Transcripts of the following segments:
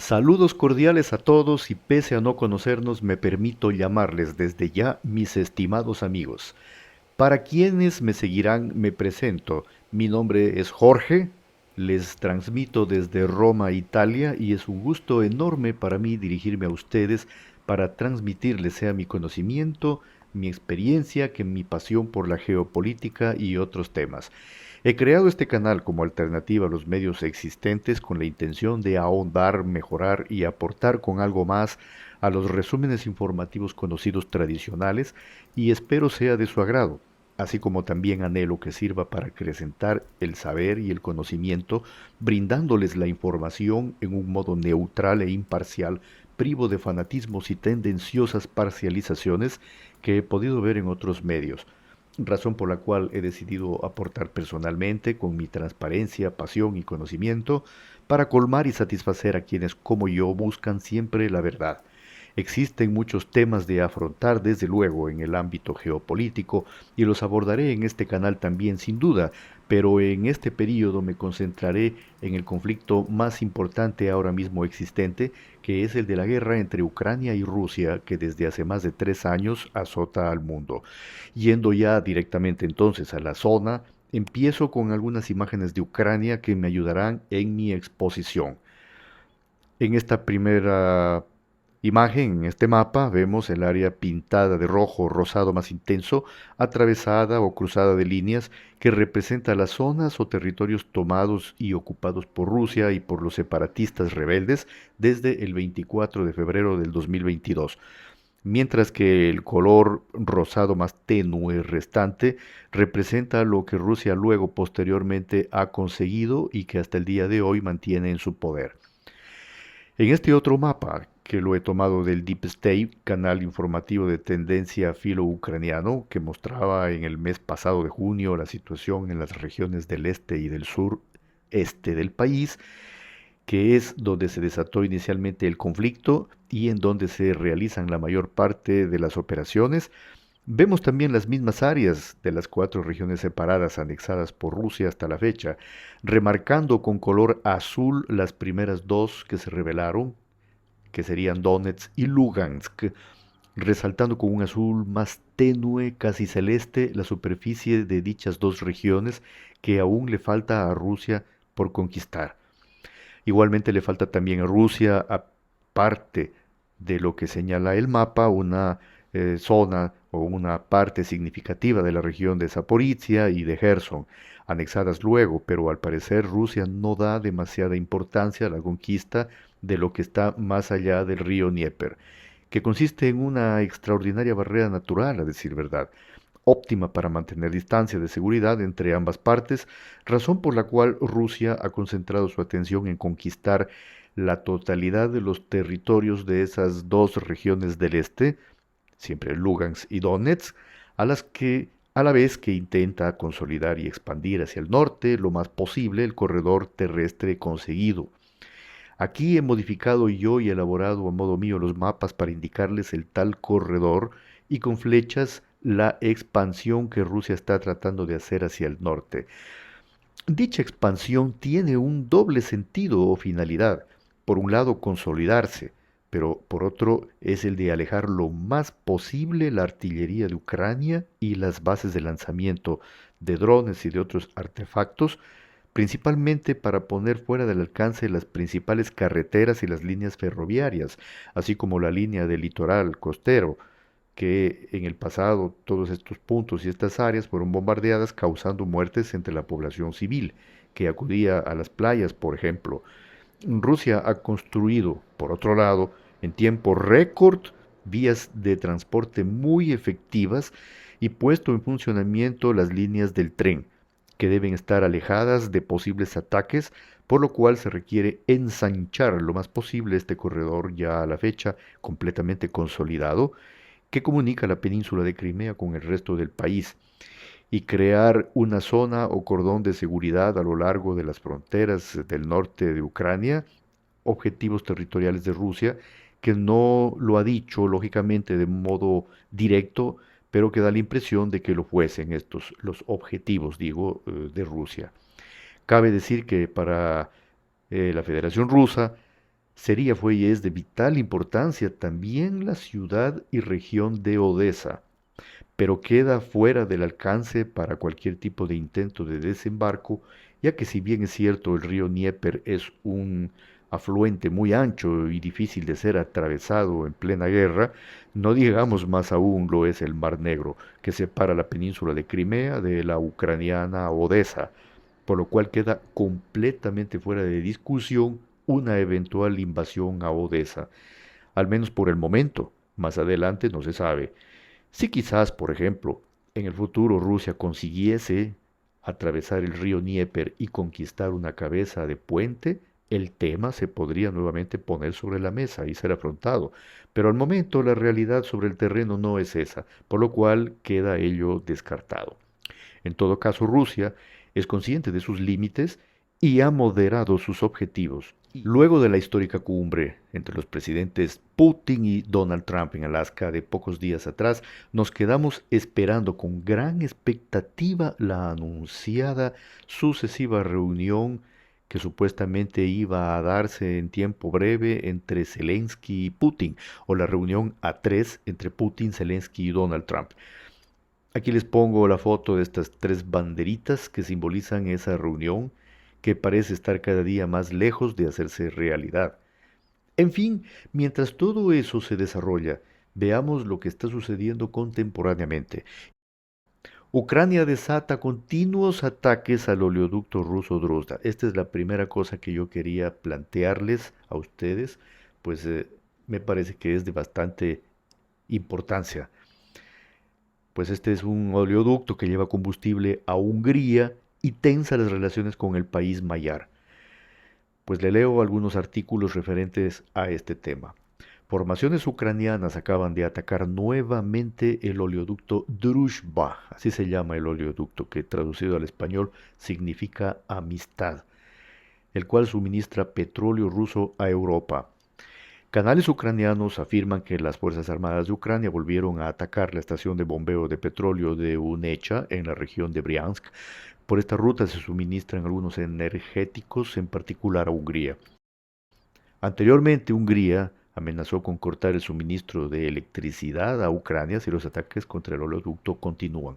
Saludos cordiales a todos y pese a no conocernos me permito llamarles desde ya mis estimados amigos. Para quienes me seguirán me presento. Mi nombre es Jorge, les transmito desde Roma, Italia y es un gusto enorme para mí dirigirme a ustedes para transmitirles sea mi conocimiento, mi experiencia, que mi pasión por la geopolítica y otros temas. He creado este canal como alternativa a los medios existentes con la intención de ahondar, mejorar y aportar con algo más a los resúmenes informativos conocidos tradicionales y espero sea de su agrado, así como también anhelo que sirva para acrecentar el saber y el conocimiento, brindándoles la información en un modo neutral e imparcial, privo de fanatismos y tendenciosas parcializaciones que he podido ver en otros medios, razón por la cual he decidido aportar personalmente con mi transparencia, pasión y conocimiento para colmar y satisfacer a quienes como yo buscan siempre la verdad. Existen muchos temas de afrontar desde luego en el ámbito geopolítico y los abordaré en este canal también sin duda, pero en este periodo me concentraré en el conflicto más importante ahora mismo existente, que es el de la guerra entre Ucrania y Rusia, que desde hace más de 3 años azota al mundo. Yendo ya directamente entonces a la zona, empiezo con algunas imágenes de Ucrania que me ayudarán en mi exposición. En esta primera imagen, en este mapa, vemos el área pintada de rojo o rosado más intenso, atravesada o cruzada de líneas que representa las zonas o territorios tomados y ocupados por Rusia y por los separatistas rebeldes desde el 24 de febrero del 2022, mientras que el color rosado más tenue restante representa lo que Rusia luego posteriormente ha conseguido y que hasta el día de hoy mantiene en su poder. En este otro mapa, que lo he tomado del Deep State, canal informativo de tendencia filo-ucraniano, que mostraba en el mes pasado de junio la situación en las regiones del este y del sur este del país, que es donde se desató inicialmente el conflicto y en donde se realizan la mayor parte de las operaciones. Vemos también las mismas áreas de las 4 regiones separadas anexadas por Rusia hasta la fecha, remarcando con color azul las primeras dos que se rebelaron, que serían Donetsk y Lugansk, resaltando con un azul más tenue, casi celeste, la superficie de dichas dos regiones que aún le falta a Rusia por conquistar. Igualmente le falta también a Rusia, aparte de lo que señala el mapa, una zona o una parte significativa de la región de Zaporizhia y de Gerson, anexadas luego, pero al parecer Rusia no da demasiada importancia a la conquista de lo que está más allá del río Dnieper, que consiste en una extraordinaria barrera natural, a decir verdad, óptima para mantener distancia de seguridad entre ambas partes, razón por la cual Rusia ha concentrado su atención en conquistar la totalidad de los territorios de esas dos regiones del este, siempre Lugansk y Donetsk, a la vez que intenta consolidar y expandir hacia el norte lo más posible el corredor terrestre conseguido. Aquí he modificado yo y elaborado a modo mío los mapas para indicarles el tal corredor y con flechas la expansión que Rusia está tratando de hacer hacia el norte. Dicha expansión tiene un doble sentido o finalidad. Por un lado, consolidarse, pero por otro es el de alejar lo más posible la artillería de Ucrania y las bases de lanzamiento de drones y de otros artefactos, principalmente para poner fuera del alcance las principales carreteras y las líneas ferroviarias, así como la línea del litoral costero, que en el pasado todos estos puntos y estas áreas fueron bombardeadas causando muertes entre la población civil que acudía a las playas, por ejemplo. Rusia ha construido, por otro lado, en tiempo récord, vías de transporte muy efectivas y puesto en funcionamiento las líneas del tren, que deben estar alejadas de posibles ataques, por lo cual se requiere ensanchar lo más posible este corredor ya a la fecha completamente consolidado, que comunica la península de Crimea con el resto del país, y crear una zona o cordón de seguridad a lo largo de las fronteras del norte de Ucrania, objetivos territoriales de Rusia, que no lo ha dicho lógicamente de modo directo, pero que da la impresión de que lo fuesen estos los objetivos, digo, de Rusia. Cabe decir que para la Federación Rusa Sería, fue y es de vital importancia también la ciudad y región de Odesa, pero queda fuera del alcance para cualquier tipo de intento de desembarco, ya que si bien es cierto el río Dnieper es un afluente muy ancho y difícil de ser atravesado en plena guerra, no digamos más aún lo es el Mar Negro, que separa la península de Crimea de la ucraniana Odesa, por lo cual queda completamente fuera de discusión una eventual invasión a Odesa, al menos por el momento. Más adelante no se sabe. Si quizás, por ejemplo, en el futuro Rusia consiguiese atravesar el río Dnieper y conquistar una cabeza de puente, el tema se podría nuevamente poner sobre la mesa y ser afrontado. Pero al momento la realidad sobre el terreno no es esa, por lo cual queda ello descartado. En todo caso, Rusia es consciente de sus límites y ha moderado sus objetivos. Luego de la histórica cumbre entre los presidentes Putin y Donald Trump en Alaska de pocos días atrás, nos quedamos esperando con gran expectativa la anunciada sucesiva reunión que supuestamente iba a darse en tiempo breve entre Zelensky y Putin, o la reunión a tres entre Putin, Zelensky y Donald Trump. Aquí les pongo la foto de estas tres banderitas que simbolizan esa reunión que parece estar cada día más lejos de hacerse realidad. En fin, mientras todo eso se desarrolla, veamos lo que está sucediendo contemporáneamente. Ucrania desata continuos ataques al oleoducto ruso Druzhba. Esta es la primera cosa que yo quería plantearles a ustedes, pues me parece que es de bastante importancia. Pues este es un oleoducto que lleva combustible a Hungría y tensa las relaciones con el país mayar. Pues le leo algunos artículos referentes a este tema. Formaciones ucranianas acaban de atacar nuevamente el oleoducto Druzhba, así se llama el oleoducto, que traducido al español significa amistad, el cual suministra petróleo ruso a Europa. Canales ucranianos afirman que las Fuerzas Armadas de Ucrania volvieron a atacar la estación de bombeo de petróleo de Unecha en la región de Briansk. Por esta ruta se suministran algunos energéticos, en particular a Hungría. Anteriormente, Hungría amenazó con cortar el suministro de electricidad a Ucrania si los ataques contra el oleoducto continúan.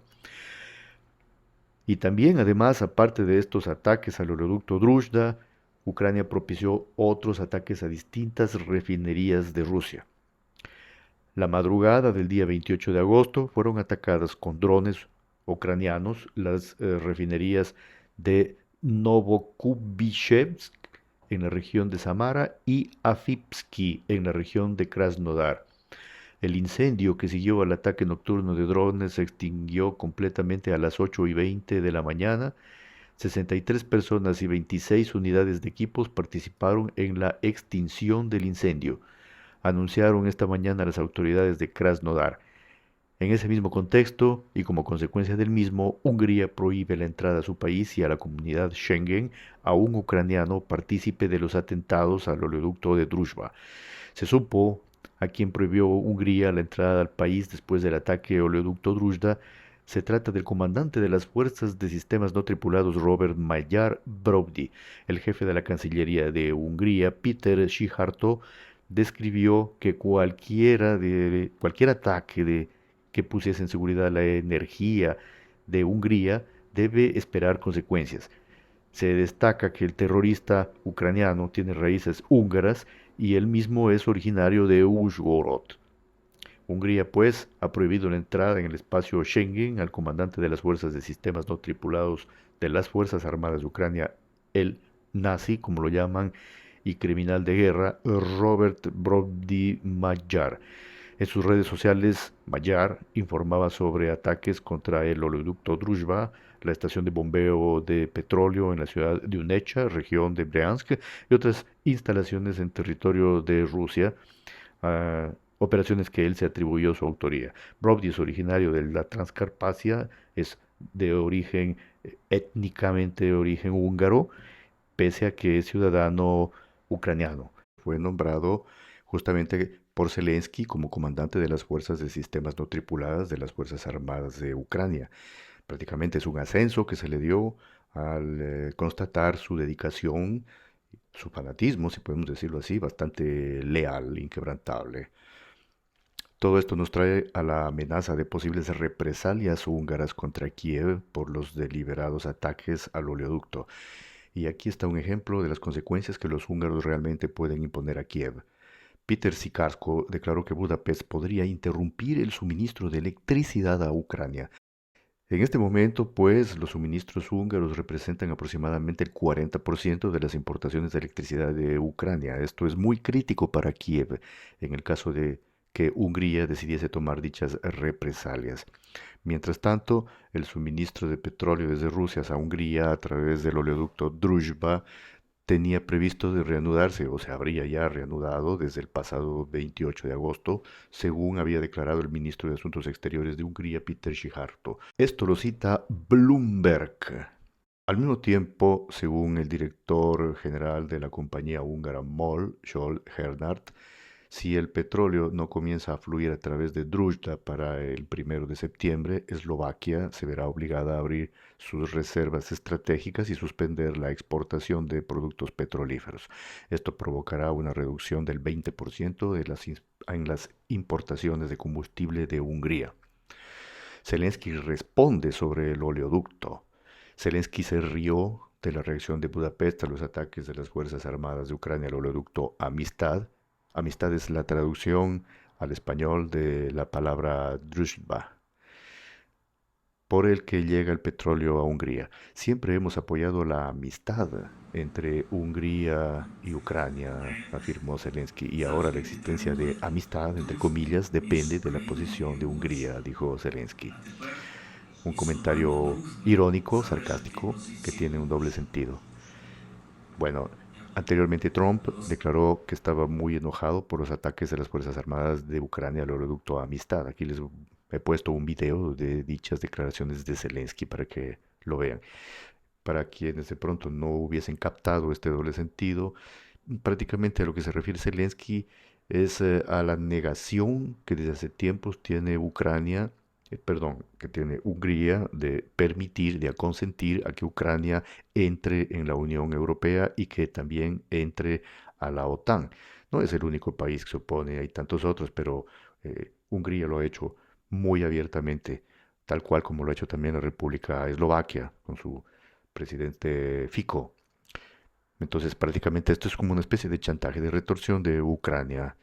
Y también, además, aparte de estos ataques al oleoducto Druzhba, Ucrania propició otros ataques a distintas refinerías de Rusia. La madrugada del día 28 de agosto fueron atacadas con drones ucranianos las refinerías de Novokubishevsk en la región de Samara y Afipsky en la región de Krasnodar. El incendio que siguió al ataque nocturno de drones se extinguió completamente a las 8:20 de la mañana. 63 personas y 26 unidades de equipos participaron en la extinción del incendio, anunciaron esta mañana las autoridades de Krasnodar. En ese mismo contexto, y como consecuencia del mismo, Hungría prohíbe la entrada a su país y a la comunidad Schengen a un ucraniano partícipe de los atentados al oleoducto de Druzhba. Se supo a quien prohibió Hungría la entrada al país después del ataque al oleoducto Druzhba. Se trata del comandante de las fuerzas de sistemas no tripulados Robert Magyar Brody. El jefe de la Cancillería de Hungría, Peter Szijjártó, describió que cualquier ataque que pusiese en seguridad la energía de Hungría debe esperar consecuencias. Se destaca que el terrorista ucraniano tiene raíces húngaras y él mismo es originario de Uzhhorod. Hungría, pues, ha prohibido la entrada en el espacio Schengen al comandante de las fuerzas de sistemas no tripulados de las Fuerzas Armadas de Ucrania, el nazi, como lo llaman, y criminal de guerra, Robert Brody Magyar. En sus redes sociales, Magyar informaba sobre ataques contra el oleoducto Druzhba, la estación de bombeo de petróleo en la ciudad de Unecha, región de Briansk, y otras instalaciones en territorio de Rusia, operaciones que él se atribuyó su autoría. Brody es originario de la Transcarpacia, es de origen, étnicamente de origen húngaro, pese a que es ciudadano ucraniano. Fue nombrado justamente por Zelensky como comandante de las fuerzas de sistemas no tripuladas de las Fuerzas Armadas de Ucrania. Prácticamente es un ascenso que se le dio al constatar su dedicación su fanatismo, si podemos decirlo así, bastante leal, inquebrantable. Todo esto nos trae a la amenaza de posibles represalias húngaras contra Kiev por los deliberados ataques al oleoducto. Y aquí está un ejemplo de las consecuencias que los húngaros realmente pueden imponer a Kiev. Peter Sikarsko declaró que Budapest podría interrumpir el suministro de electricidad a Ucrania. En este momento, pues, los suministros húngaros representan aproximadamente el 40% de las importaciones de electricidad de Ucrania. Esto es muy crítico para Kiev en el caso de que Hungría decidiese tomar dichas represalias. Mientras tanto, el suministro de petróleo desde Rusia a Hungría a través del oleoducto Druzhba tenía previsto de reanudarse o se habría ya reanudado desde el pasado 28 de agosto, según había declarado el ministro de Asuntos Exteriores de Hungría, Peter Szijjártó. Esto lo cita Bloomberg. Al mismo tiempo, según el director general de la compañía húngara MOL, Scholl Hernhardt, si el petróleo no comienza a fluir a través de Druzhba para el 1 de septiembre, Eslovaquia se verá obligada a abrir sus reservas estratégicas y suspender la exportación de productos petrolíferos. Esto provocará una reducción del 20% en las importaciones de combustible de Hungría. Zelensky responde sobre el oleoducto. Zelensky se rió de la reacción de Budapest a los ataques de las Fuerzas Armadas de Ucrania al oleoducto Amistad. Amistad es la traducción al español de la palabra Druzhba, por el que llega el petróleo a Hungría. Siempre hemos apoyado la amistad entre Hungría y Ucrania, afirmó Zelensky, y ahora la existencia de amistad, entre comillas, depende de la posición de Hungría, dijo Zelensky. Un comentario irónico, sarcástico, que tiene un doble sentido. Bueno, anteriormente Trump declaró que estaba muy enojado por los ataques de las Fuerzas Armadas de Ucrania al oleoducto Amistad. Aquí les he puesto un video de dichas declaraciones de Zelensky para que lo vean. Para quienes de pronto no hubiesen captado este doble sentido, prácticamente a lo que se refiere Zelensky es a la negación que desde hace tiempos tiene Ucrania, perdón, que tiene Hungría de permitir, de consentir a que Ucrania entre en la Unión Europea y que también entre a la OTAN. No es el único país que se opone, hay tantos otros, pero Hungría lo ha hecho muy abiertamente, tal cual como lo ha hecho también la República Eslovaquia con su presidente Fico. Entonces, prácticamente esto es como una especie de chantaje, de retorsión de Ucrania.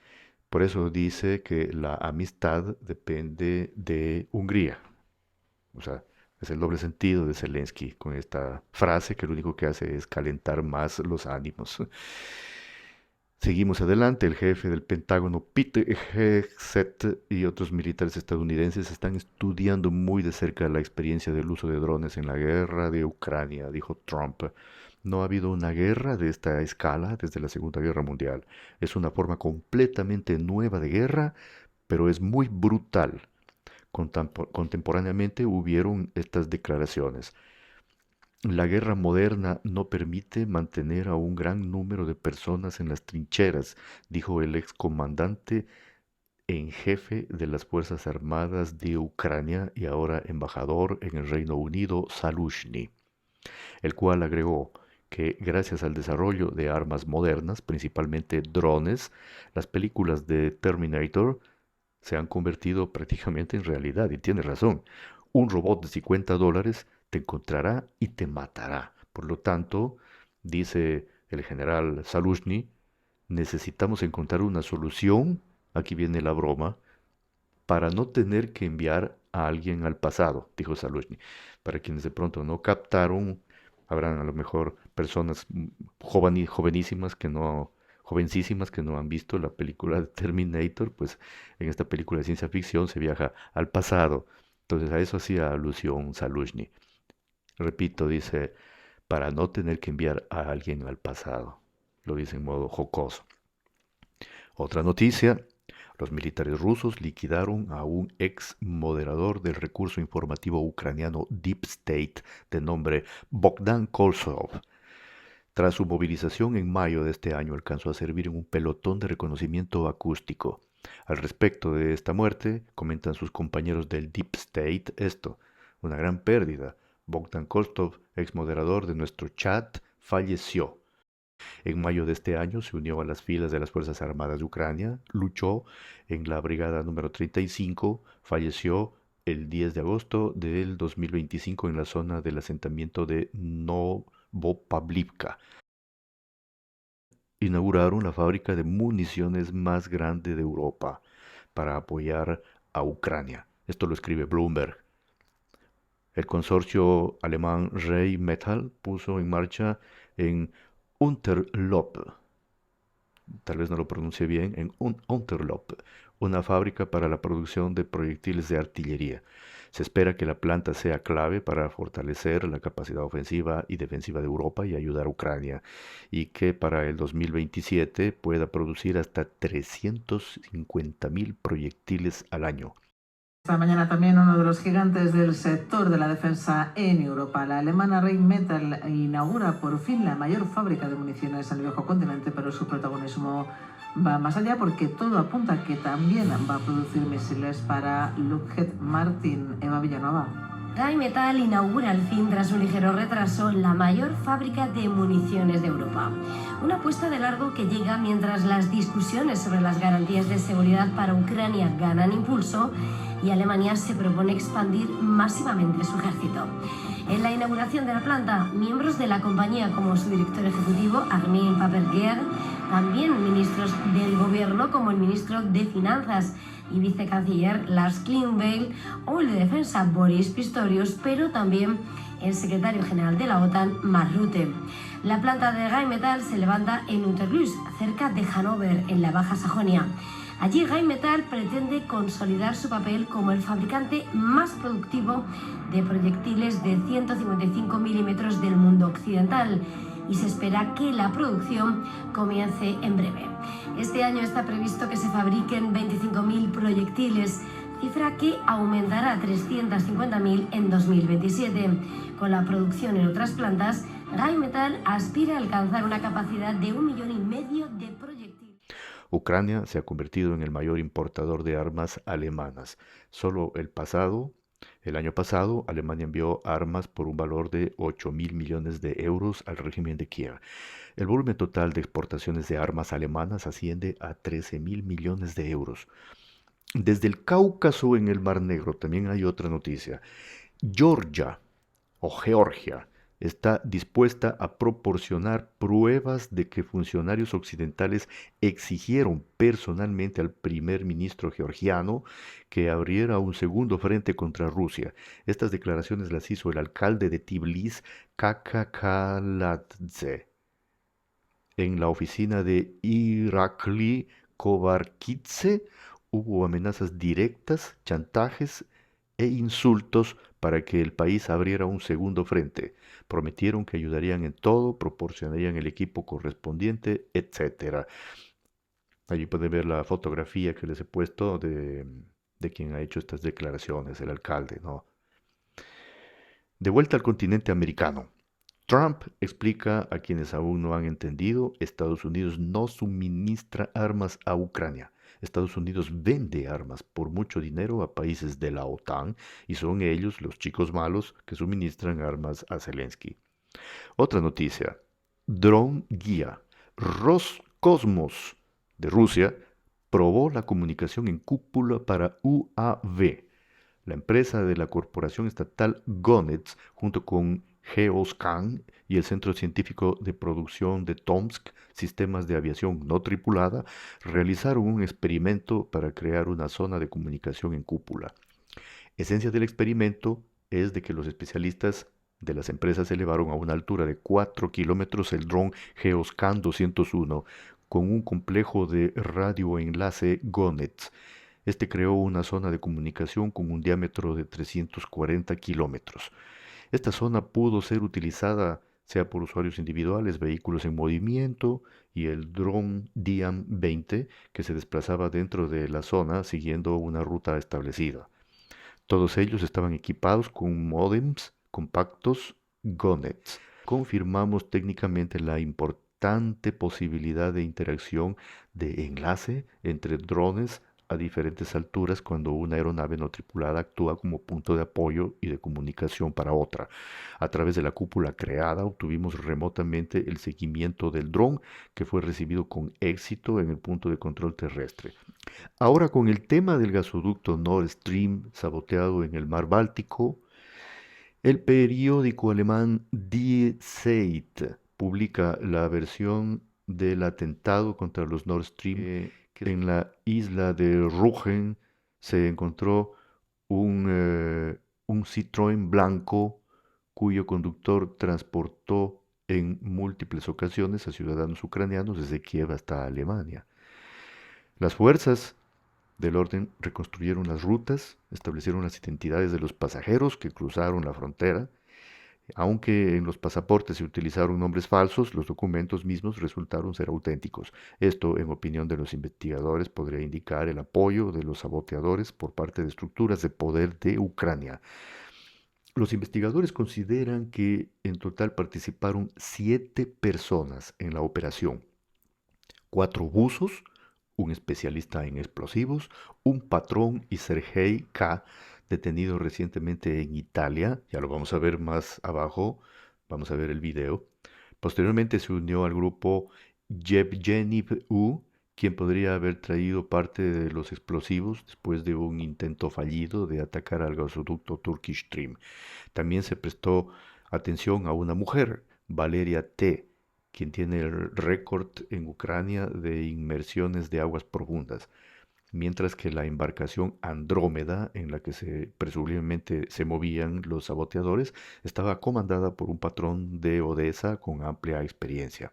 Por eso dice que la amistad depende de Hungría. O sea, es el doble sentido de Zelensky con esta frase que lo único que hace es calentar más los ánimos. Seguimos adelante, el jefe del Pentágono, Peter Hegseth, y otros militares estadounidenses están estudiando muy de cerca la experiencia del uso de drones en la guerra de Ucrania, dijo Trump. No ha habido una guerra de esta escala desde la Segunda Guerra Mundial. Es una forma completamente nueva de guerra, pero es muy brutal. Contemporáneamente hubieron estas declaraciones. La guerra moderna no permite mantener a un gran número de personas en las trincheras, dijo el excomandante en jefe de las Fuerzas Armadas de Ucrania y ahora embajador en el Reino Unido, Zaluzhny, el cual agregó que gracias al desarrollo de armas modernas, principalmente drones, las películas de Terminator se han convertido prácticamente en realidad, y tiene razón. Un robot de $50 te encontrará y te matará. Por lo tanto, dice el general Zaluzhny, necesitamos encontrar una solución, aquí viene la broma, para no tener que enviar a alguien al pasado, dijo Zaluzhny. Para quienes de pronto no captaron, habrán a lo mejor personas jovenísimas que no, jovencísimas que no han visto la película de Terminator, pues en esta película de ciencia ficción se viaja al pasado. Entonces a eso hacía alusión Zaluzhny. Repito, dice, para no tener que enviar a alguien al pasado. Lo dice en modo jocoso. Otra noticia, los militares rusos liquidaron a un ex moderador del recurso informativo ucraniano Deep State de nombre Bogdan Kolsov. Tras su movilización en mayo de este año alcanzó a servir en un pelotón de reconocimiento acústico. Al respecto de esta muerte, comentan sus compañeros del Deep State esto, una gran pérdida. Bogdan Kolsov, ex moderador de nuestro chat, falleció. En mayo de este año se unió a las filas de las Fuerzas Armadas de Ucrania, luchó en la brigada número 35, falleció el 10 de agosto del 2025 en la zona del asentamiento de Novopavlivka. Inauguraron la fábrica de municiones más grande de Europa para apoyar a Ucrania. Esto lo escribe Bloomberg. El consorcio alemán Rheinmetall puso en marcha en Unterlopp, tal vez no lo pronuncie bien, en Unterlopp, una fábrica para la producción de proyectiles de artillería. Se espera que la planta sea clave para fortalecer la capacidad ofensiva y defensiva de Europa y ayudar a Ucrania, y que para el 2027 pueda producir hasta 350.000 proyectiles al año. Esta mañana también uno de los gigantes del sector de la defensa en Europa, la alemana Rheinmetall, inaugura por fin la mayor fábrica de municiones en el viejo continente, pero su protagonismo va más allá porque todo apunta a que también va a producir misiles para Lockheed Martin. Eva Villanueva. Rheinmetall inaugura al fin, tras un ligero retraso, la mayor fábrica de municiones de Europa. Una apuesta de largo que llega mientras las discusiones sobre las garantías de seguridad para Ucrania ganan impulso y Alemania se propone expandir masivamente su ejército. En la inauguración de la planta, miembros de la compañía como su director ejecutivo, Armin Paperger, también ministros del gobierno como el ministro de Finanzas y vicecanciller Lars Klingbeil o el de Defensa Boris Pistorius, pero también el secretario general de la OTAN, Mark Rutte. La planta de Rheinmetall se levanta en Unterlüß, cerca de Hannover, en la Baja Sajonia. Allí Rheinmetall pretende consolidar su papel como el fabricante más productivo de proyectiles de 155 milímetros del mundo occidental y se espera que la producción comience en breve. Este año está previsto que se fabriquen 25.000 proyectiles, cifra que aumentará a 350.000 en 2027. Con la producción en otras plantas, Rheinmetall aspira a alcanzar una capacidad de 1,5 millones de proyectiles. Ucrania se ha convertido en el mayor importador de armas alemanas. Solo el año pasado, Alemania envió armas por un valor de 8.000 millones de euros al régimen de Kiev. El volumen total de exportaciones de armas alemanas asciende a 13.000 millones de euros. Desde el Cáucaso en el Mar Negro también hay otra noticia. Georgia está dispuesta a proporcionar pruebas de que funcionarios occidentales exigieron personalmente al primer ministro georgiano que abriera un segundo frente contra Rusia. Estas declaraciones las hizo el alcalde de Tbilisi, Kaka Kaladze, en la oficina de Irakli Kovarkidze. Hubo amenazas directas, chantajes e insultos para que el país abriera un segundo frente. Prometieron que ayudarían en todo, proporcionarían el equipo correspondiente, etc. Allí pueden ver la fotografía que les he puesto de quien ha hecho estas declaraciones, el alcalde, ¿no? De vuelta al continente americano. Trump explica a quienes aún no han entendido, Estados Unidos no suministra armas a Ucrania. Estados Unidos vende armas por mucho dinero a países de la OTAN y son ellos, los chicos malos, que suministran armas a Zelensky. Otra noticia. Drone guía. Roscosmos de Rusia probó la comunicación en cúpula para UAV. La empresa de la corporación estatal Gonets, junto con Geoscan y el Centro Científico de Producción de Tomsk, Sistemas de Aviación No Tripulada, realizaron un experimento para crear una zona de comunicación en cúpula. Esencia del experimento es de que los especialistas de las empresas elevaron a una altura de 4 kilómetros el dron Geoscan 201 con un complejo de radioenlace Gonets. Este creó una zona de comunicación con un diámetro de 340 kilómetros. Esta zona pudo ser utilizada sea por usuarios individuales, vehículos en movimiento y el dron Diam-20 que se desplazaba dentro de la zona siguiendo una ruta establecida. Todos ellos estaban equipados con módems compactos GONETs. Confirmamos técnicamente la importante posibilidad de interacción de enlace entre drones a diferentes alturas cuando una aeronave no tripulada actúa como punto de apoyo y de comunicación para otra. A través de la cúpula creada obtuvimos remotamente el seguimiento del dron que fue recibido con éxito en el punto de control terrestre. Ahora con el tema del gasoducto Nord Stream saboteado en el mar Báltico, el periódico alemán Die Zeit publica la versión del atentado contra los Nord Stream. Que en la isla de Rügen se encontró un Citroën blanco cuyo conductor transportó en múltiples ocasiones a ciudadanos ucranianos desde Kiev hasta Alemania. Las fuerzas del orden reconstruyeron las rutas, establecieron las identidades de los pasajeros que cruzaron la frontera. Aunque en los pasaportes se utilizaron nombres falsos, los documentos mismos resultaron ser auténticos. Esto, en opinión de los investigadores, podría indicar el apoyo de los saboteadores por parte de estructuras de poder de Ucrania. Los investigadores consideran que en total participaron 7 personas en la operación: 4 buzos, un especialista en explosivos, un patrón y Sergei K., detenido recientemente en Italia. Ya lo vamos a ver más abajo, vamos a ver el video. Posteriormente se unió al grupo Yevgeny U., quien podría haber traído parte de los explosivos después de un intento fallido de atacar al gasoducto Turkish Stream. También se prestó atención a una mujer, Valeria T., quien tiene el récord en Ucrania de inmersiones de aguas profundas, mientras que la embarcación Andrómeda, en la que presumiblemente se movían los saboteadores, estaba comandada por un patrón de Odessa con amplia experiencia.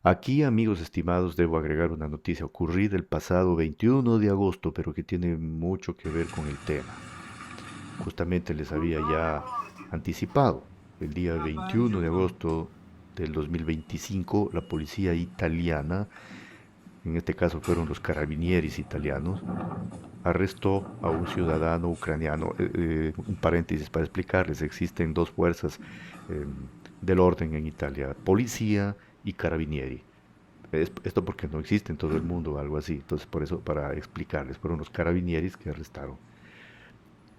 Aquí, amigos estimados, debo agregar una noticia ocurrida el pasado 21 de agosto, pero que tiene mucho que ver con el tema. Justamente les había ya anticipado. El día 21 de agosto del 2025, la policía italiana, en este caso fueron los carabinieri italianos, arrestó a un ciudadano ucraniano. Un paréntesis para explicarles: existen 2 fuerzas del orden en Italia: policía y carabinieri. Esto porque no existe en todo el mundo o algo así. Entonces, por eso, para explicarles, fueron los carabinieris que arrestaron.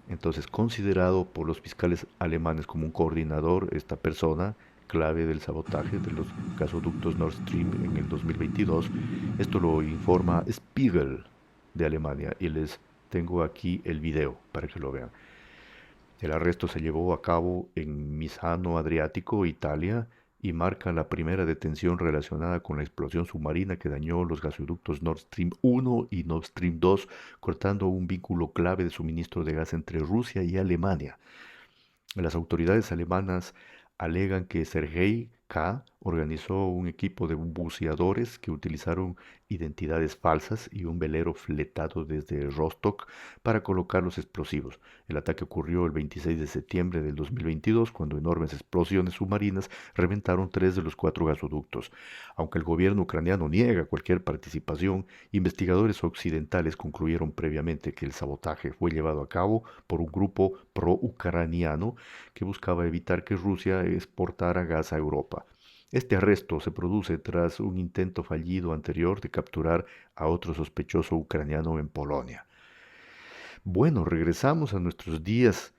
Entonces, considerado por los fiscales alemanes como un coordinador, esta persona clave del sabotaje de los gasoductos Nord Stream en el 2022. Esto lo informa Spiegel de Alemania y les tengo aquí el video para que lo vean. El arresto se llevó a cabo en Misano Adriático, Italia, y marca la primera detención relacionada con la explosión submarina que dañó los gasoductos Nord Stream 1 y Nord Stream 2, cortando un vínculo clave de suministro de gas entre Rusia y Alemania. Las autoridades alemanas alegan que Sergei K. organizó un equipo de buceadores que utilizaron identidades falsas y un velero fletado desde Rostock para colocar los explosivos. El ataque ocurrió el 26 de septiembre del 2022, cuando enormes explosiones submarinas reventaron 3 de los 4 gasoductos. Aunque el gobierno ucraniano niega cualquier participación, investigadores occidentales concluyeron previamente que el sabotaje fue llevado a cabo por un grupo pro-ucraniano que buscaba evitar que Rusia exportara gas a Europa. Este arresto se produce tras un intento fallido anterior de capturar a otro sospechoso ucraniano en Polonia. Bueno, regresamos a nuestros días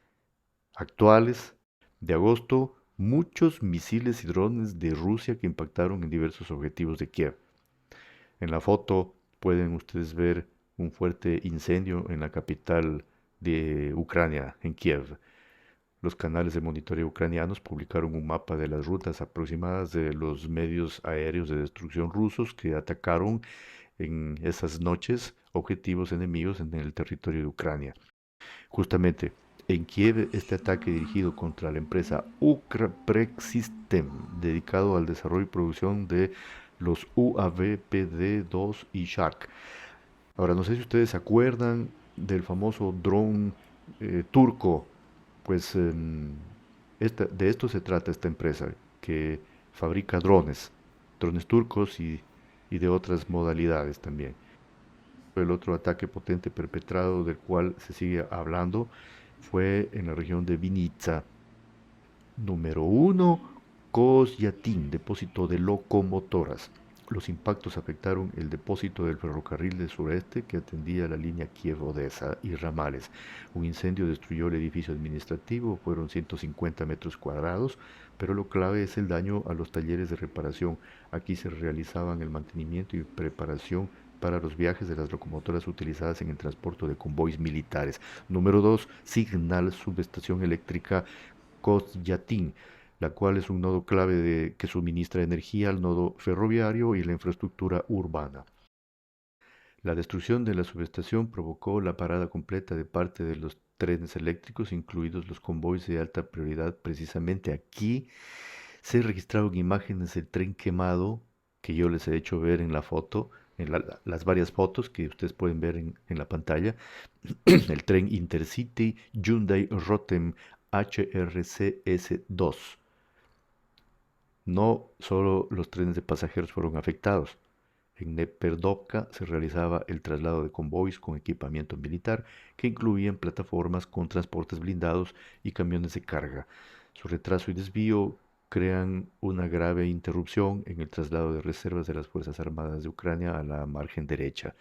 actuales. De agosto, muchos misiles y drones de Rusia que impactaron en diversos objetivos de Kiev. En la foto pueden ustedes ver un fuerte incendio en la capital de Ucrania, en Kiev. Los canales de monitoreo ucranianos publicaron un mapa de las rutas aproximadas de los medios aéreos de destrucción rusos que atacaron en esas noches objetivos enemigos en el territorio de Ucrania. Justamente en Kiev, este ataque dirigido contra la empresa Ukrprexystem, dedicado al desarrollo y producción de los UAV PD-2 y Shark. Ahora, no sé si ustedes se acuerdan del famoso dron turco. Pues de esto se trata esta empresa, que fabrica drones turcos y de otras modalidades también. El otro ataque potente perpetrado del cual se sigue hablando fue en la región de Vinícius. Número 1, Kosyatin, depósito de locomotoras. Los impactos afectaron el depósito del ferrocarril del sureste que atendía la línea Kiev-Odessa y ramales. Un incendio destruyó el edificio administrativo, fueron 150 metros cuadrados, pero lo clave es el daño a los talleres de reparación. Aquí se realizaban el mantenimiento y preparación para los viajes de las locomotoras utilizadas en el transporte de convoys militares. Número 2, Signal, subestación eléctrica Kozyatin, la cual es un nodo clave que suministra energía al nodo ferroviario y la infraestructura urbana. La destrucción de la subestación provocó la parada completa de parte de los trenes eléctricos, incluidos los convoys de alta prioridad. Precisamente aquí se registraron imágenes del tren quemado que yo les he hecho ver en la foto, en las varias fotos que ustedes pueden ver en la pantalla. El tren Intercity Hyundai Rotem HRCS2. No solo los trenes de pasajeros fueron afectados. En Neperdovka se realizaba el traslado de convoys con equipamiento militar que incluían plataformas con transportes blindados y camiones de carga. Su retraso y desvío crean una grave interrupción en el traslado de reservas de las Fuerzas Armadas de Ucrania a la margen derecha.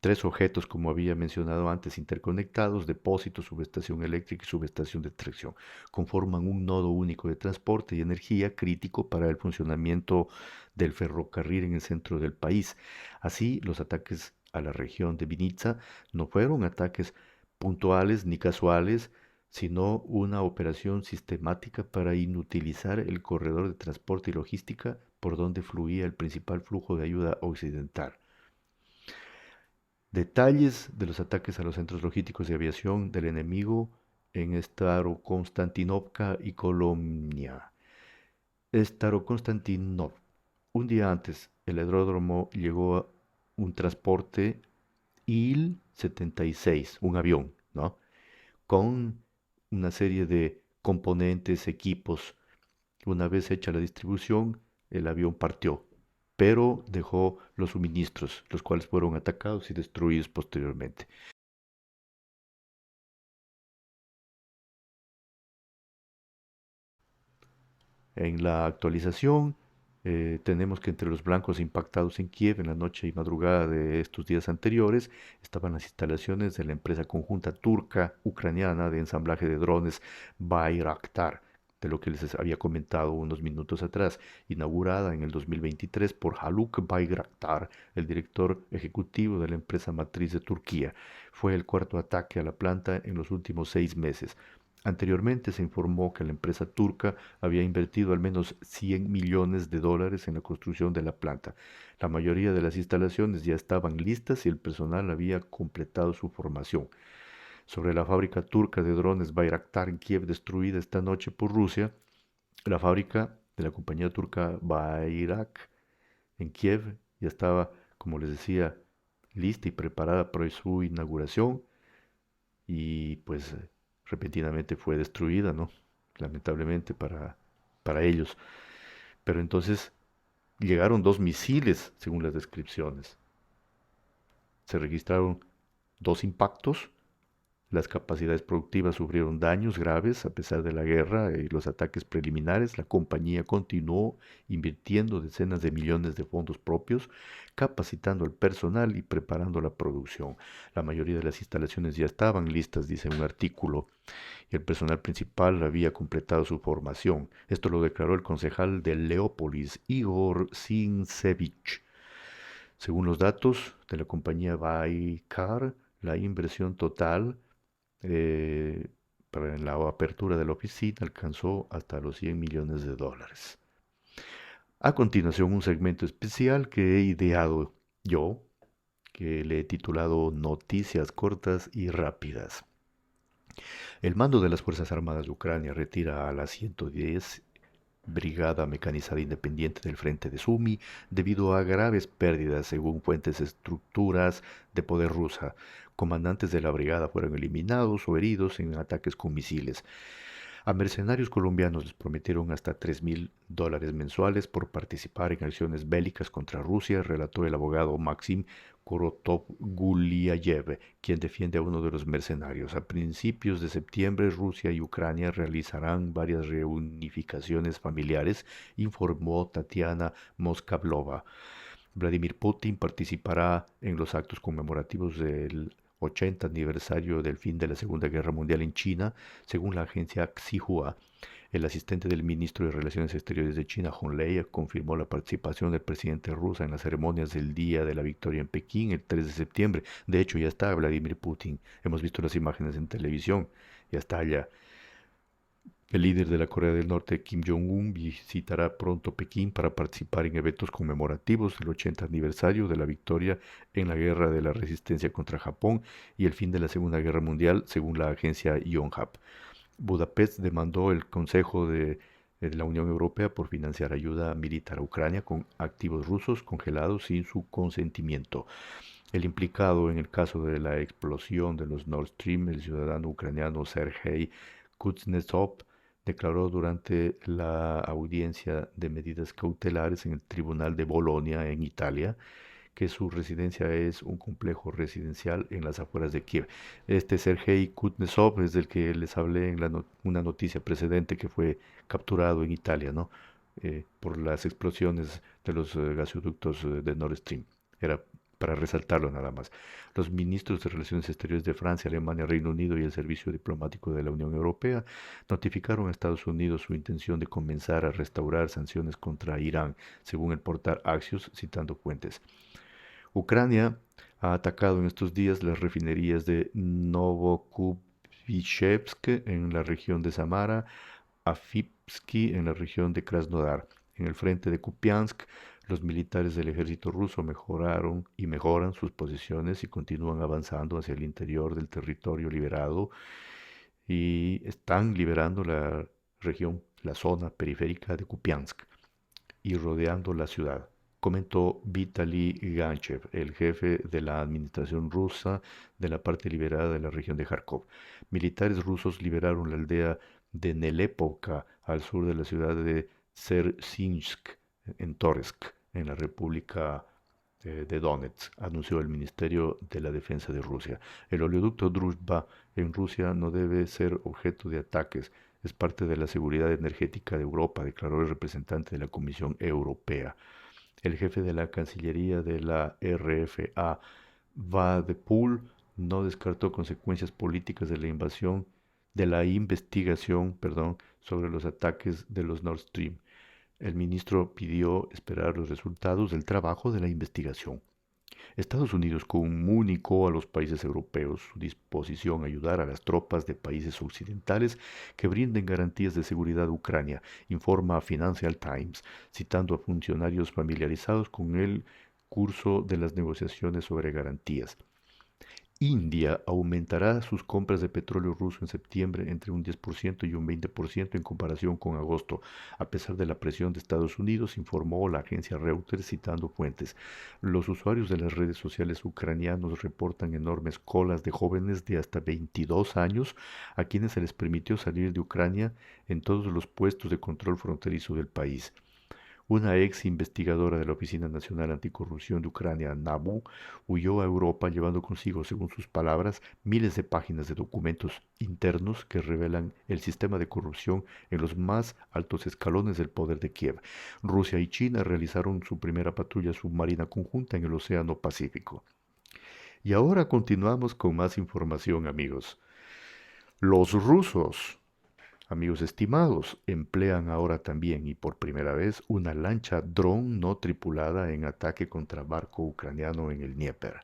Tres objetos, como había mencionado antes, interconectados, depósito, subestación eléctrica y subestación de tracción, conforman un nodo único de transporte y energía crítico para el funcionamiento del ferrocarril en el centro del país. Así, los ataques a la región de Vinitsa no fueron ataques puntuales ni casuales, sino una operación sistemática para inutilizar el corredor de transporte y logística por donde fluía el principal flujo de ayuda occidental. Detalles de los ataques a los centros logísticos de aviación del enemigo en Starokonstantinovka y Kolomnia. Starokonstantinov. Un día antes, el aeródromo llegó a un transporte Il-76, un avión, ¿no? Con una serie de componentes, equipos. Una vez hecha la distribución, el avión partió, pero dejó los suministros, los cuales fueron atacados y destruidos posteriormente. En la actualización, tenemos que entre los blancos impactados en Kiev en la noche y madrugada de estos días anteriores estaban las instalaciones de la empresa conjunta turca-ucraniana de ensamblaje de drones Bayraktar, de lo que les había comentado unos minutos atrás, inaugurada en el 2023 por Haluk Bayraktar, el director ejecutivo de la empresa matriz de Turquía. Fue el cuarto ataque a la planta en los últimos 6 meses. Anteriormente se informó que la empresa turca había invertido al menos $100 millones en la construcción de la planta. La mayoría de las instalaciones ya estaban listas y el personal había completado su formación. Sobre la fábrica turca de drones Bayraktar en Kiev, destruida esta noche por Rusia, la fábrica de la compañía turca Bayrak en Kiev ya estaba, como les decía, lista y preparada para su inauguración y pues repentinamente fue destruida, ¿no? Lamentablemente para ellos. Pero entonces llegaron 2 misiles, según las descripciones. Se registraron 2 impactos. Las capacidades productivas sufrieron daños graves a pesar de la guerra y los ataques preliminares. La compañía continuó invirtiendo decenas de millones de fondos propios, capacitando al personal y preparando la producción. La mayoría de las instalaciones ya estaban listas, dice un artículo, y el personal principal había completado su formación. Esto lo declaró el concejal de Leópolis, Igor Sinsevich. Según los datos de la compañía Baykar, la inversión total para la apertura de la oficina alcanzó hasta los $100 millones. A continuación, un segmento especial que he ideado yo, que le he titulado Noticias cortas y rápidas. El mando de las Fuerzas Armadas de Ucrania retira a la 110 Brigada Mecanizada Independiente del Frente de Sumi debido a graves pérdidas según fuentes estructuras de poder rusa. Comandantes de la brigada fueron eliminados o heridos en ataques con misiles. A mercenarios colombianos les prometieron hasta $3,000 mensuales por participar en acciones bélicas contra Rusia, relató el abogado Maxim Korotov Guliayev, quien defiende a uno de los mercenarios. A principios de septiembre, Rusia y Ucrania realizarán varias reunificaciones familiares, informó Tatiana Moskavlova. Vladimir Putin participará en los actos conmemorativos del 80 aniversario del fin de la Segunda Guerra Mundial en China, según la agencia Xinhua. El asistente del ministro de Relaciones Exteriores de China, Hong Lei, confirmó la participación del presidente ruso en las ceremonias del Día de la Victoria en Pekín el 3 de septiembre. De hecho, ya está Vladimir Putin. Hemos visto las imágenes en televisión. Ya está allá. El líder de la Corea del Norte, Kim Jong-un, visitará pronto Pekín para participar en eventos conmemorativos del 80 aniversario de la victoria en la Guerra de la Resistencia contra Japón y el fin de la Segunda Guerra Mundial, según la agencia Yonhap. Budapest demandó el Consejo de la Unión Europea por financiar ayuda militar a Ucrania con activos rusos congelados sin su consentimiento. El implicado en el caso de la explosión de los Nord Stream, el ciudadano ucraniano Sergei Kuznetsov, declaró durante la audiencia de medidas cautelares en el Tribunal de Bolonia, en Italia, que su residencia es un complejo residencial en las afueras de Kiev. Este Sergei Kuznetsov es del que les hablé en una noticia precedente, que fue capturado en Italia, ¿no? Por las explosiones de los gasoductos de Nord Stream. Era para resaltarlo nada más. Los ministros de Relaciones Exteriores de Francia, Alemania, Reino Unido y el Servicio Diplomático de la Unión Europea notificaron a Estados Unidos su intención de comenzar a restaurar sanciones contra Irán, según el portal Axios, citando fuentes. Ucrania ha atacado en estos días las refinerías de Novokubishevsk en la región de Samara, Afipsky en la región de Krasnodar. En el frente de Kupiansk, los militares del ejército ruso mejoraron y mejoran sus posiciones y continúan avanzando hacia el interior del territorio liberado y están liberando la región, la zona periférica de Kupiansk y rodeando la ciudad, comentó Vitaly Ganchev, el jefe de la administración rusa de la parte liberada de la región de Kharkov. Militares rusos liberaron la aldea de Nelepovka al sur de la ciudad de Sersinsk, en Torsk, en la República de Donetsk, anunció el Ministerio de la Defensa de Rusia. El oleoducto Druzhba en Rusia no debe ser objeto de ataques. Es parte de la seguridad energética de Europa, declaró el representante de la Comisión Europea. El jefe de la Cancillería de la RFA, Vadepul, no descartó consecuencias políticas de la investigación, sobre los ataques de los Nord Stream. El ministro pidió esperar los resultados del trabajo de la investigación. Estados Unidos comunicó a los países europeos su disposición a ayudar a las tropas de países occidentales que brinden garantías de seguridad a Ucrania, informa Financial Times, citando a funcionarios familiarizados con el curso de las negociaciones sobre garantías. India aumentará sus compras de petróleo ruso en septiembre entre un 10% y un 20% en comparación con agosto, a pesar de la presión de Estados Unidos, informó la agencia Reuters citando fuentes. Los usuarios de las redes sociales ucranianos reportan enormes colas de jóvenes de hasta 22 años a quienes se les permitió salir de Ucrania en todos los puestos de control fronterizo del país. Una ex investigadora de la Oficina Nacional Anticorrupción de Ucrania, NABU, huyó a Europa llevando consigo, según sus palabras, miles de páginas de documentos internos que revelan el sistema de corrupción en los más altos escalones del poder de Kiev. Rusia y China realizaron su primera patrulla submarina conjunta en el Océano Pacífico. Y ahora continuamos con más información, amigos. Los rusos, amigos estimados, emplean ahora también y por primera vez una lancha dron no tripulada en ataque contra barco ucraniano en el Dnieper.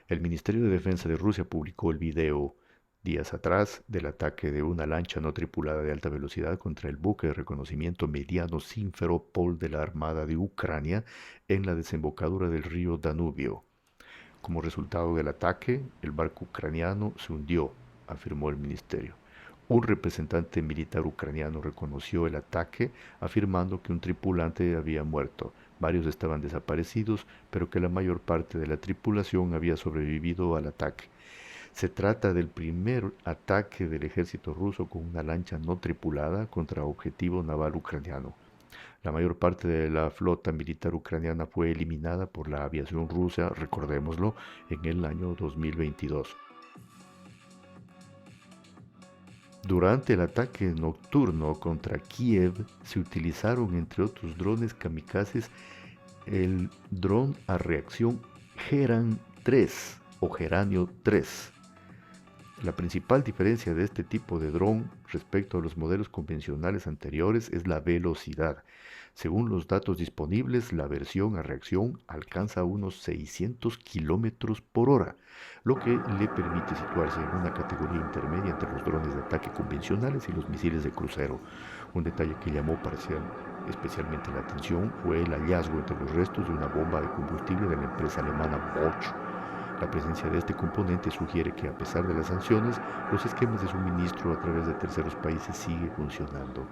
El Ministerio de Defensa de Rusia publicó el video días atrás del ataque de una lancha no tripulada de alta velocidad contra el buque de reconocimiento mediano Simferopol de la Armada de Ucrania en la desembocadura del río Danubio. Como resultado del ataque, el barco ucraniano se hundió, afirmó el ministerio. Un representante militar ucraniano reconoció el ataque, afirmando que un tripulante había muerto. Varios estaban desaparecidos, pero que la mayor parte de la tripulación había sobrevivido al ataque. Se trata del primer ataque del ejército ruso con una lancha no tripulada contra objetivo naval ucraniano. La mayor parte de la flota militar ucraniana fue eliminada por la aviación rusa, recordémoslo, en el año 2022. Durante el ataque nocturno contra Kiev se utilizaron, entre otros drones kamikazes, el dron a reacción Geran 3 o Geranio 3. La principal diferencia de este tipo de dron respecto a los modelos convencionales anteriores es la velocidad. Según los datos disponibles, la versión a reacción alcanza unos 600 kilómetros por hora, lo que le permite situarse en una categoría intermedia entre los drones de ataque convencionales y los misiles de crucero. Un detalle que llamó especialmente la atención fue el hallazgo entre los restos de una bomba de combustible de la empresa alemana Bosch. La presencia de este componente sugiere que, a pesar de las sanciones, los esquemas de suministro a través de terceros países siguen funcionando.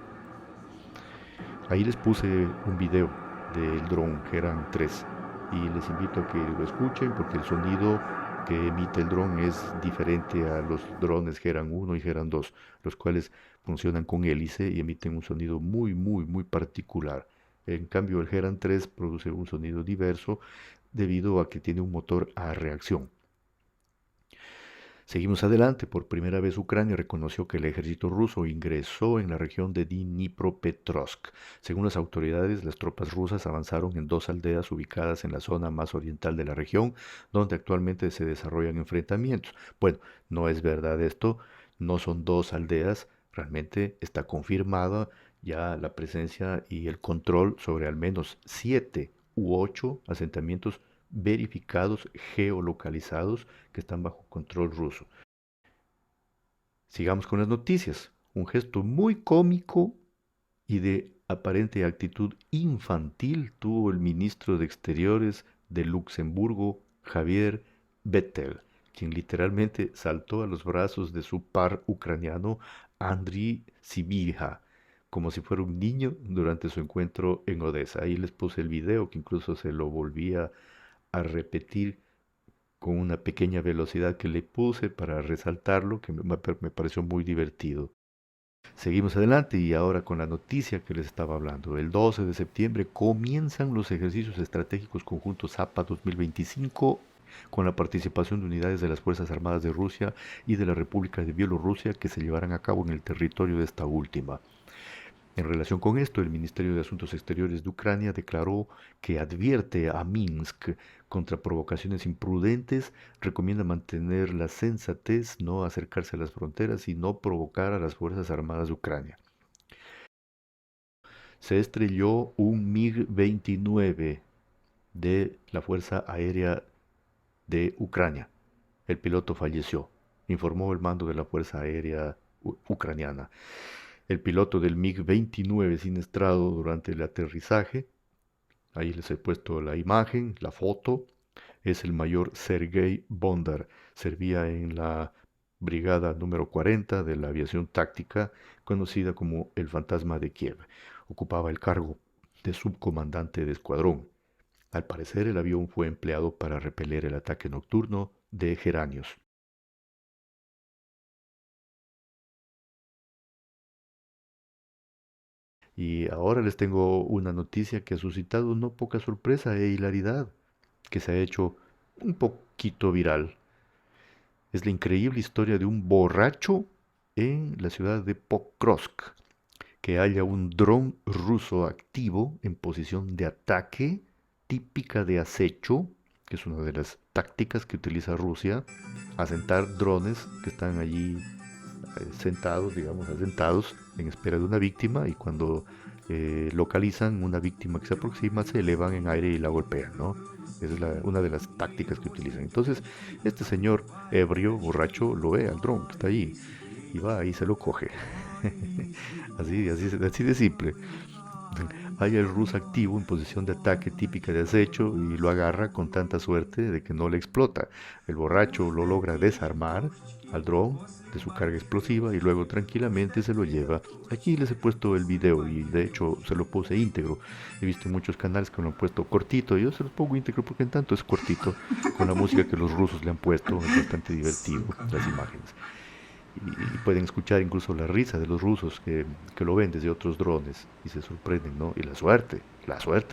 Ahí les puse un video del dron Geran 3 y les invito a que lo escuchen porque el sonido que emite el dron es diferente a los drones Geran 1 y Geran 2, los cuales funcionan con hélice y emiten un sonido muy particular. En cambio, el Geran 3 produce un sonido diverso debido a que tiene un motor a reacción. Seguimos adelante. Por primera vez Ucrania reconoció que el ejército ruso ingresó en la región de Dnipropetrovsk. Según las autoridades, las tropas rusas avanzaron en 2 aldeas ubicadas en la zona más oriental de la región, donde actualmente se desarrollan enfrentamientos. Bueno, no es verdad esto, no son 2 aldeas, realmente está confirmada ya la presencia y el control sobre al menos 7 u 8 asentamientos verificados, geolocalizados, que están bajo control ruso. Sigamos con las noticias. Un gesto muy cómico y de aparente actitud infantil tuvo el ministro de Exteriores de Luxemburgo, Javier Bettel, quien literalmente saltó a los brazos de su par ucraniano, Andriy Sybiha, como si fuera un niño durante su encuentro en Odessa. Ahí les puse el video, que incluso se lo volvía a repetir con una pequeña velocidad que le puse para resaltarlo, que me pareció muy divertido. Seguimos adelante y ahora con la noticia que les estaba hablando. El 12 de septiembre comienzan los ejercicios estratégicos conjuntos ZAPA 2025 con la participación de unidades de las Fuerzas Armadas de Rusia y de la República de Bielorrusia que se llevarán a cabo en el territorio de esta última. En relación con esto, el Ministerio de Asuntos Exteriores de Ucrania declaró que advierte a Minsk contra provocaciones imprudentes, recomienda mantener la sensatez, no acercarse a las fronteras y no provocar a las Fuerzas Armadas de Ucrania. Se estrelló un MiG-29 de la Fuerza Aérea de Ucrania. El piloto falleció, informó el mando de la Fuerza Aérea ucraniana. El piloto del MiG-29 siniestrado durante el aterrizaje, ahí les he puesto la imagen, la foto, es el mayor Sergei Bondar. Servía en la brigada número 40 de la aviación táctica, conocida como el Fantasma de Kiev. Ocupaba el cargo de subcomandante de escuadrón. Al parecer, el avión fue empleado para repeler el ataque nocturno de geranios. Y ahora les tengo una noticia que ha suscitado no poca sorpresa e hilaridad, que se ha hecho un poquito viral. Es la increíble historia de un borracho en la ciudad de Pokrovsk, que halla un dron ruso activo en posición de ataque, típica de acecho, que es una de las tácticas que utiliza Rusia, asentar drones que están allí sentados, digamos, asentados en espera de una víctima, y cuando localizan una víctima que se aproxima, se elevan en aire y la golpean, ¿no? Esa es una de las tácticas que utilizan. Entonces, este señor ebrio, borracho, lo ve al dron que está allí y va y se lo coge. así de simple. Hay el ruso activo en posición de ataque típica de acecho y lo agarra con tanta suerte de que no le explota. El borracho lo logra desarmar al dron de su carga explosiva y luego tranquilamente se lo lleva. Aquí les he puesto el video y de hecho se lo puse íntegro. He visto en muchos canales que lo han puesto cortito. Yo se los pongo íntegro porque en tanto es cortito, con la música que los rusos le han puesto. Es bastante divertido las imágenes. y pueden escuchar incluso la risa de los rusos que lo ven desde otros drones y se sorprenden, ¿no? Y la suerte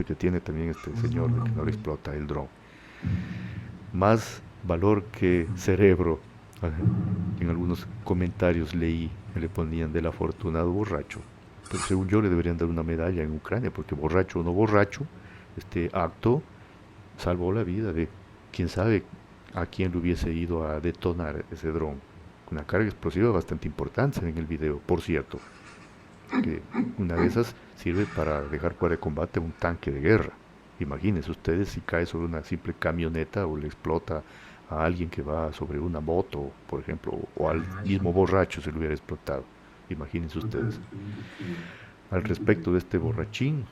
que tiene también este señor de que no le explota el dron. Más valor que cerebro. Ajá. En algunos comentarios leí que le ponían del afortunado borracho. Pero según yo le deberían dar una medalla en Ucrania, porque borracho o no borracho, este acto salvó la vida de quién sabe a quién le hubiese ido a detonar ese dron. Una carga explosiva bastante importante en el video, por cierto, que una de esas sirve para dejar fuera de combate un tanque de guerra. Imagínense ustedes si cae sobre una simple camioneta o le explota a alguien que va sobre una moto, por ejemplo, o al mismo borracho se le hubiera explotado. Imagínense ustedes. Al respecto de este borrachín,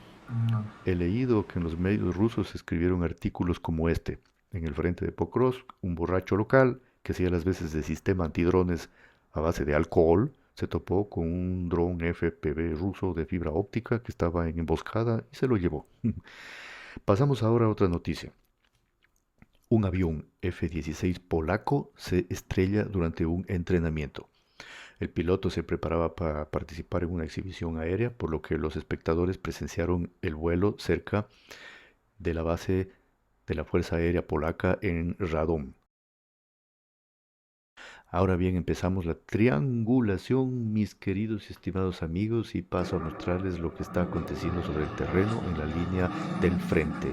he leído que en los medios rusos se escribieron artículos como este. En el frente de Pokrovsk, un borracho local que hacía las veces de sistema antidrones a base de alcohol se topó con un dron FPV ruso de fibra óptica que estaba en emboscada y se lo llevó. Pasamos ahora a otra noticia. Un avión F-16 polaco se estrella durante un entrenamiento. El piloto se preparaba para participar en una exhibición aérea, por lo que los espectadores presenciaron el vuelo cerca de la base de la Fuerza Aérea Polaca en Radom. Ahora bien, empezamos la triangulación, mis queridos y estimados amigos, y paso a mostrarles lo que está aconteciendo sobre el terreno en la línea del frente.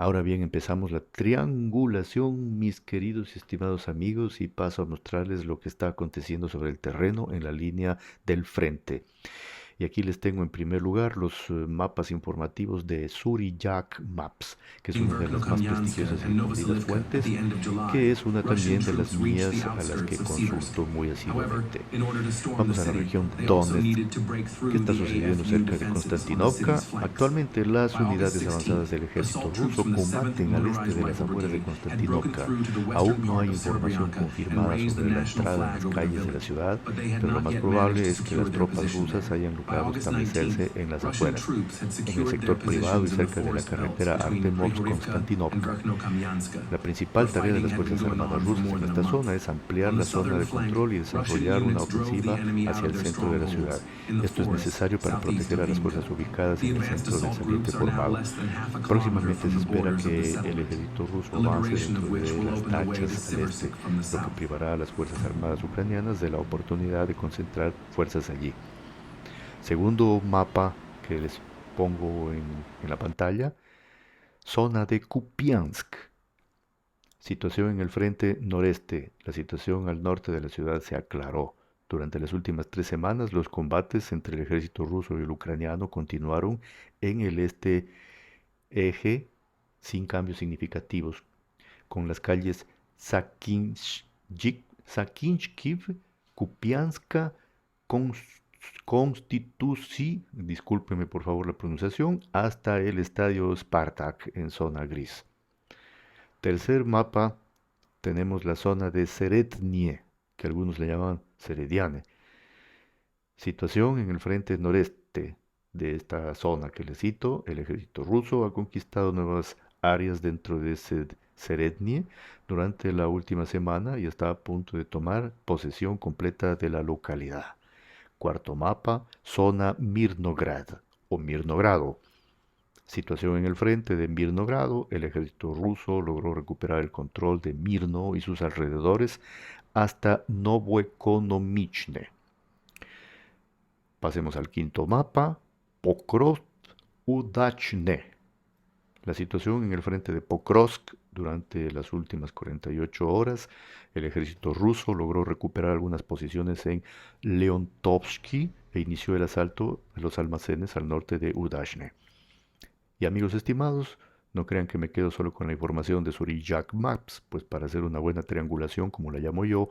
Ahora bien, empezamos la triangulación, mis queridos y estimados amigos, y paso a mostrarles lo que está aconteciendo sobre el terreno en la línea del frente. Y aquí les tengo en primer lugar los mapas informativos de Suriyak Maps, que es una de las más prestigiosas y difundidas fuentes, que es una también de las mías a las que consulto muy asiduamente. Vamos a la región Donetsk, que está sucediendo cerca de Konstantinovka. Actualmente las unidades avanzadas del ejército ruso combaten al este de las afueras de Konstantinovka. Aún no hay información confirmada sobre la entrada en las calles de la ciudad, pero lo más probable es que las tropas rusas hayan logrado establecerse en las afueras, en el sector privado y cerca de la carretera Artemovsk-Konstantinovka. La principal tarea de las Fuerzas Armadas rusas en esta zona es ampliar la zona de control y desarrollar una ofensiva hacia el centro de la ciudad. Esto es necesario para proteger a las fuerzas ubicadas en el centro del saliente formado. Próximamente se espera que el ejército ruso avance dentro de las Dachas al este, lo que privará a las Fuerzas Armadas ucranianas de la oportunidad de concentrar fuerzas allí. Segundo mapa que les pongo en la pantalla, zona de Kupiansk. Situación en el frente noreste. La situación al norte de la ciudad se aclaró. Durante las últimas 3 semanas, los combates entre el ejército ruso y el ucraniano continuaron en el este eje sin cambios significativos, con las calles Sakinchkiv, Kupianska, Constituci, discúlpeme por favor la pronunciación, hasta el estadio Spartak en zona gris. Tercer mapa, tenemos la zona de Serednie, que algunos le llaman Serediane. Situación en el frente noreste de esta zona que les cito. El ejército ruso ha conquistado nuevas áreas dentro de Serednie durante la última semana y está a punto de tomar posesión completa de la localidad. Cuarto mapa, zona Mirnograd o Mirnogrado. Situación en el frente de Mirnogrado, el ejército ruso logró recuperar el control de Mirno y sus alrededores hasta Novoekonomichne. Pasemos al quinto mapa, Pokrovsk Udachne. La situación en el frente de Pokrovsk durante las últimas 48 horas, el ejército ruso logró recuperar algunas posiciones en Leontovsky e inició el asalto de los almacenes al norte de Udashne. Y amigos estimados, no crean que me quedo solo con la información de Suriyak Maps, pues para hacer una buena triangulación, como la llamo yo,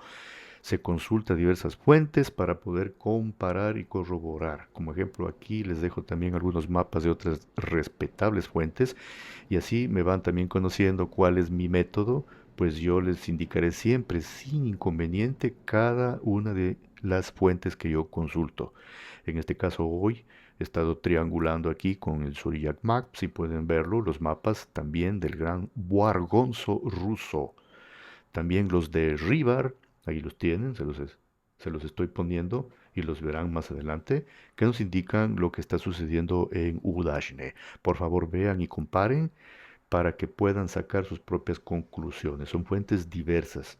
se consulta diversas fuentes para poder comparar y corroborar. Como ejemplo, aquí les dejo también algunos mapas de otras respetables fuentes y así me van también conociendo cuál es mi método, pues yo les indicaré siempre sin inconveniente cada una de las fuentes que yo consulto. En este caso hoy he estado triangulando aquí con el Suriyak Maps, si pueden verlo, los mapas también del gran Buargonzo ruso. También los de Rivar, ahí los tienen, se los estoy poniendo y los verán más adelante, que nos indican lo que está sucediendo en Udashne. Por favor, vean y comparen para que puedan sacar sus propias conclusiones. Son fuentes diversas.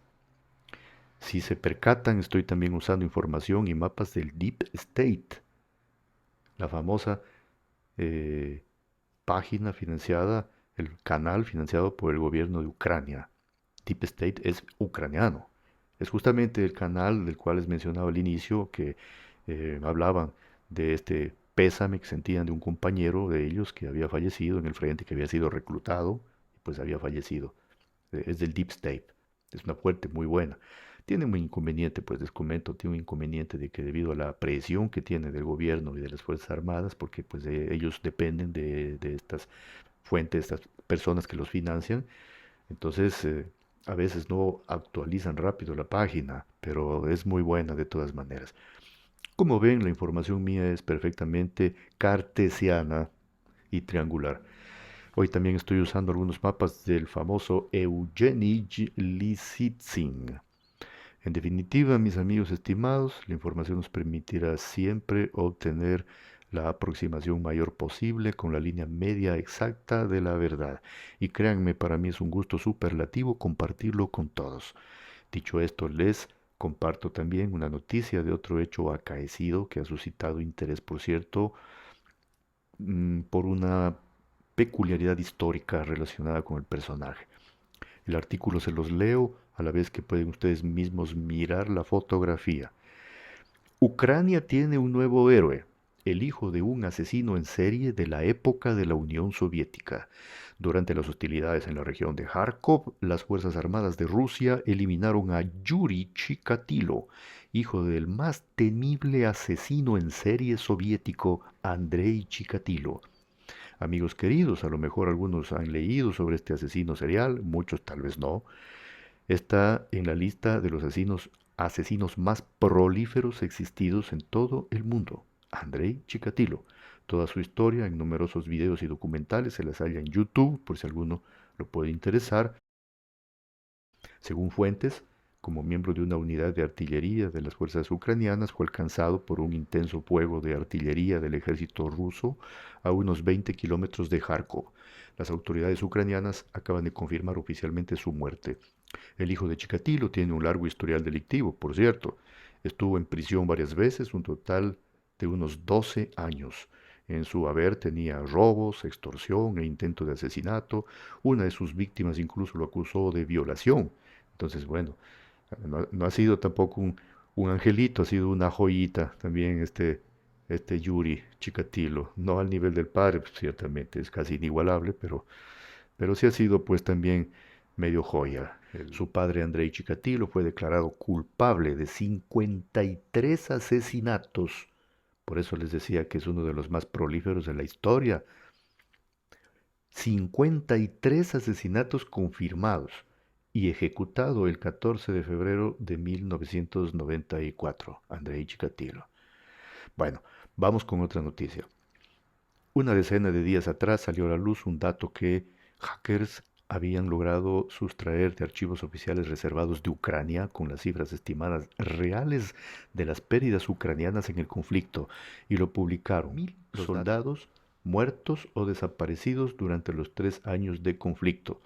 Si se percatan, estoy también usando información y mapas del Deep State, la famosa página financiada, el canal financiado por el gobierno de Ucrania. Deep State es ucraniano. Es justamente el canal del cual les mencionaba al inicio que hablaban de este pésame que sentían de un compañero de ellos que había fallecido en el frente, que había sido reclutado y pues había fallecido. Es del Deep State. Es una fuente muy buena. Tiene un inconveniente, pues les comento, tiene un inconveniente de que debido a la presión que tiene del gobierno y de las Fuerzas Armadas, porque pues ellos dependen de estas fuentes, estas personas que los financian, entonces a veces no actualizan rápido la página, pero es muy buena de todas maneras. Como ven, la información mía es perfectamente cartesiana y triangular. Hoy también estoy usando algunos mapas del famoso Eugeni Lisitsyn. En definitiva, mis amigos estimados, la información nos permitirá siempre obtener la aproximación mayor posible con la línea media exacta de la verdad. Y créanme, para mí es un gusto superlativo compartirlo con todos. Dicho esto, les comparto también una noticia de otro hecho acaecido que ha suscitado interés, por cierto, por una peculiaridad histórica relacionada con el personaje. El artículo se los leo a la vez que pueden ustedes mismos mirar la fotografía. Ucrania tiene un nuevo héroe, el hijo de un asesino en serie de la época de la Unión Soviética. Durante las hostilidades en la región de Kharkov, las Fuerzas Armadas de Rusia eliminaron a Yuri Chikatilo, hijo del más temible asesino en serie soviético, Andrei Chikatilo. Amigos queridos, a lo mejor algunos han leído sobre este asesino serial, muchos tal vez no. Está en la lista de los asesinos más prolíferos existidos en todo el mundo, Andrei Chikatilo. Toda su historia en numerosos videos y documentales se las halla en YouTube, por si alguno lo puede interesar. Según fuentes, como miembro de una unidad de artillería de las fuerzas ucranianas, fue alcanzado por un intenso fuego de artillería del ejército ruso a unos 20 kilómetros de Kharkov. Las autoridades ucranianas acaban de confirmar oficialmente su muerte. El hijo de Chikatilo tiene un largo historial delictivo, por cierto. Estuvo en prisión varias veces, un total de unos 12 años. En su haber tenía robos, extorsión e intento de asesinato. Una de sus víctimas incluso lo acusó de violación. Entonces, bueno, no ha sido tampoco un angelito, ha sido una joyita también este Yuri Chikatilo. No al nivel del padre, pues, ciertamente es casi inigualable, pero sí ha sido pues también medio joya. Su padre Andrei Chikatilo fue declarado culpable de 53 asesinatos. Por eso les decía que es uno de los más prolíferos de la historia. 53 asesinatos confirmados y ejecutado el 14 de febrero de 1994, Andrei Chikatilo. Bueno, vamos con otra noticia. Una decena de días atrás salió a la luz un dato que hackers habían logrado sustraer de archivos oficiales reservados de Ucrania con las cifras estimadas reales de las pérdidas ucranianas en el conflicto y lo publicaron. 1.000 soldados muertos o desaparecidos durante los 3 años de conflicto.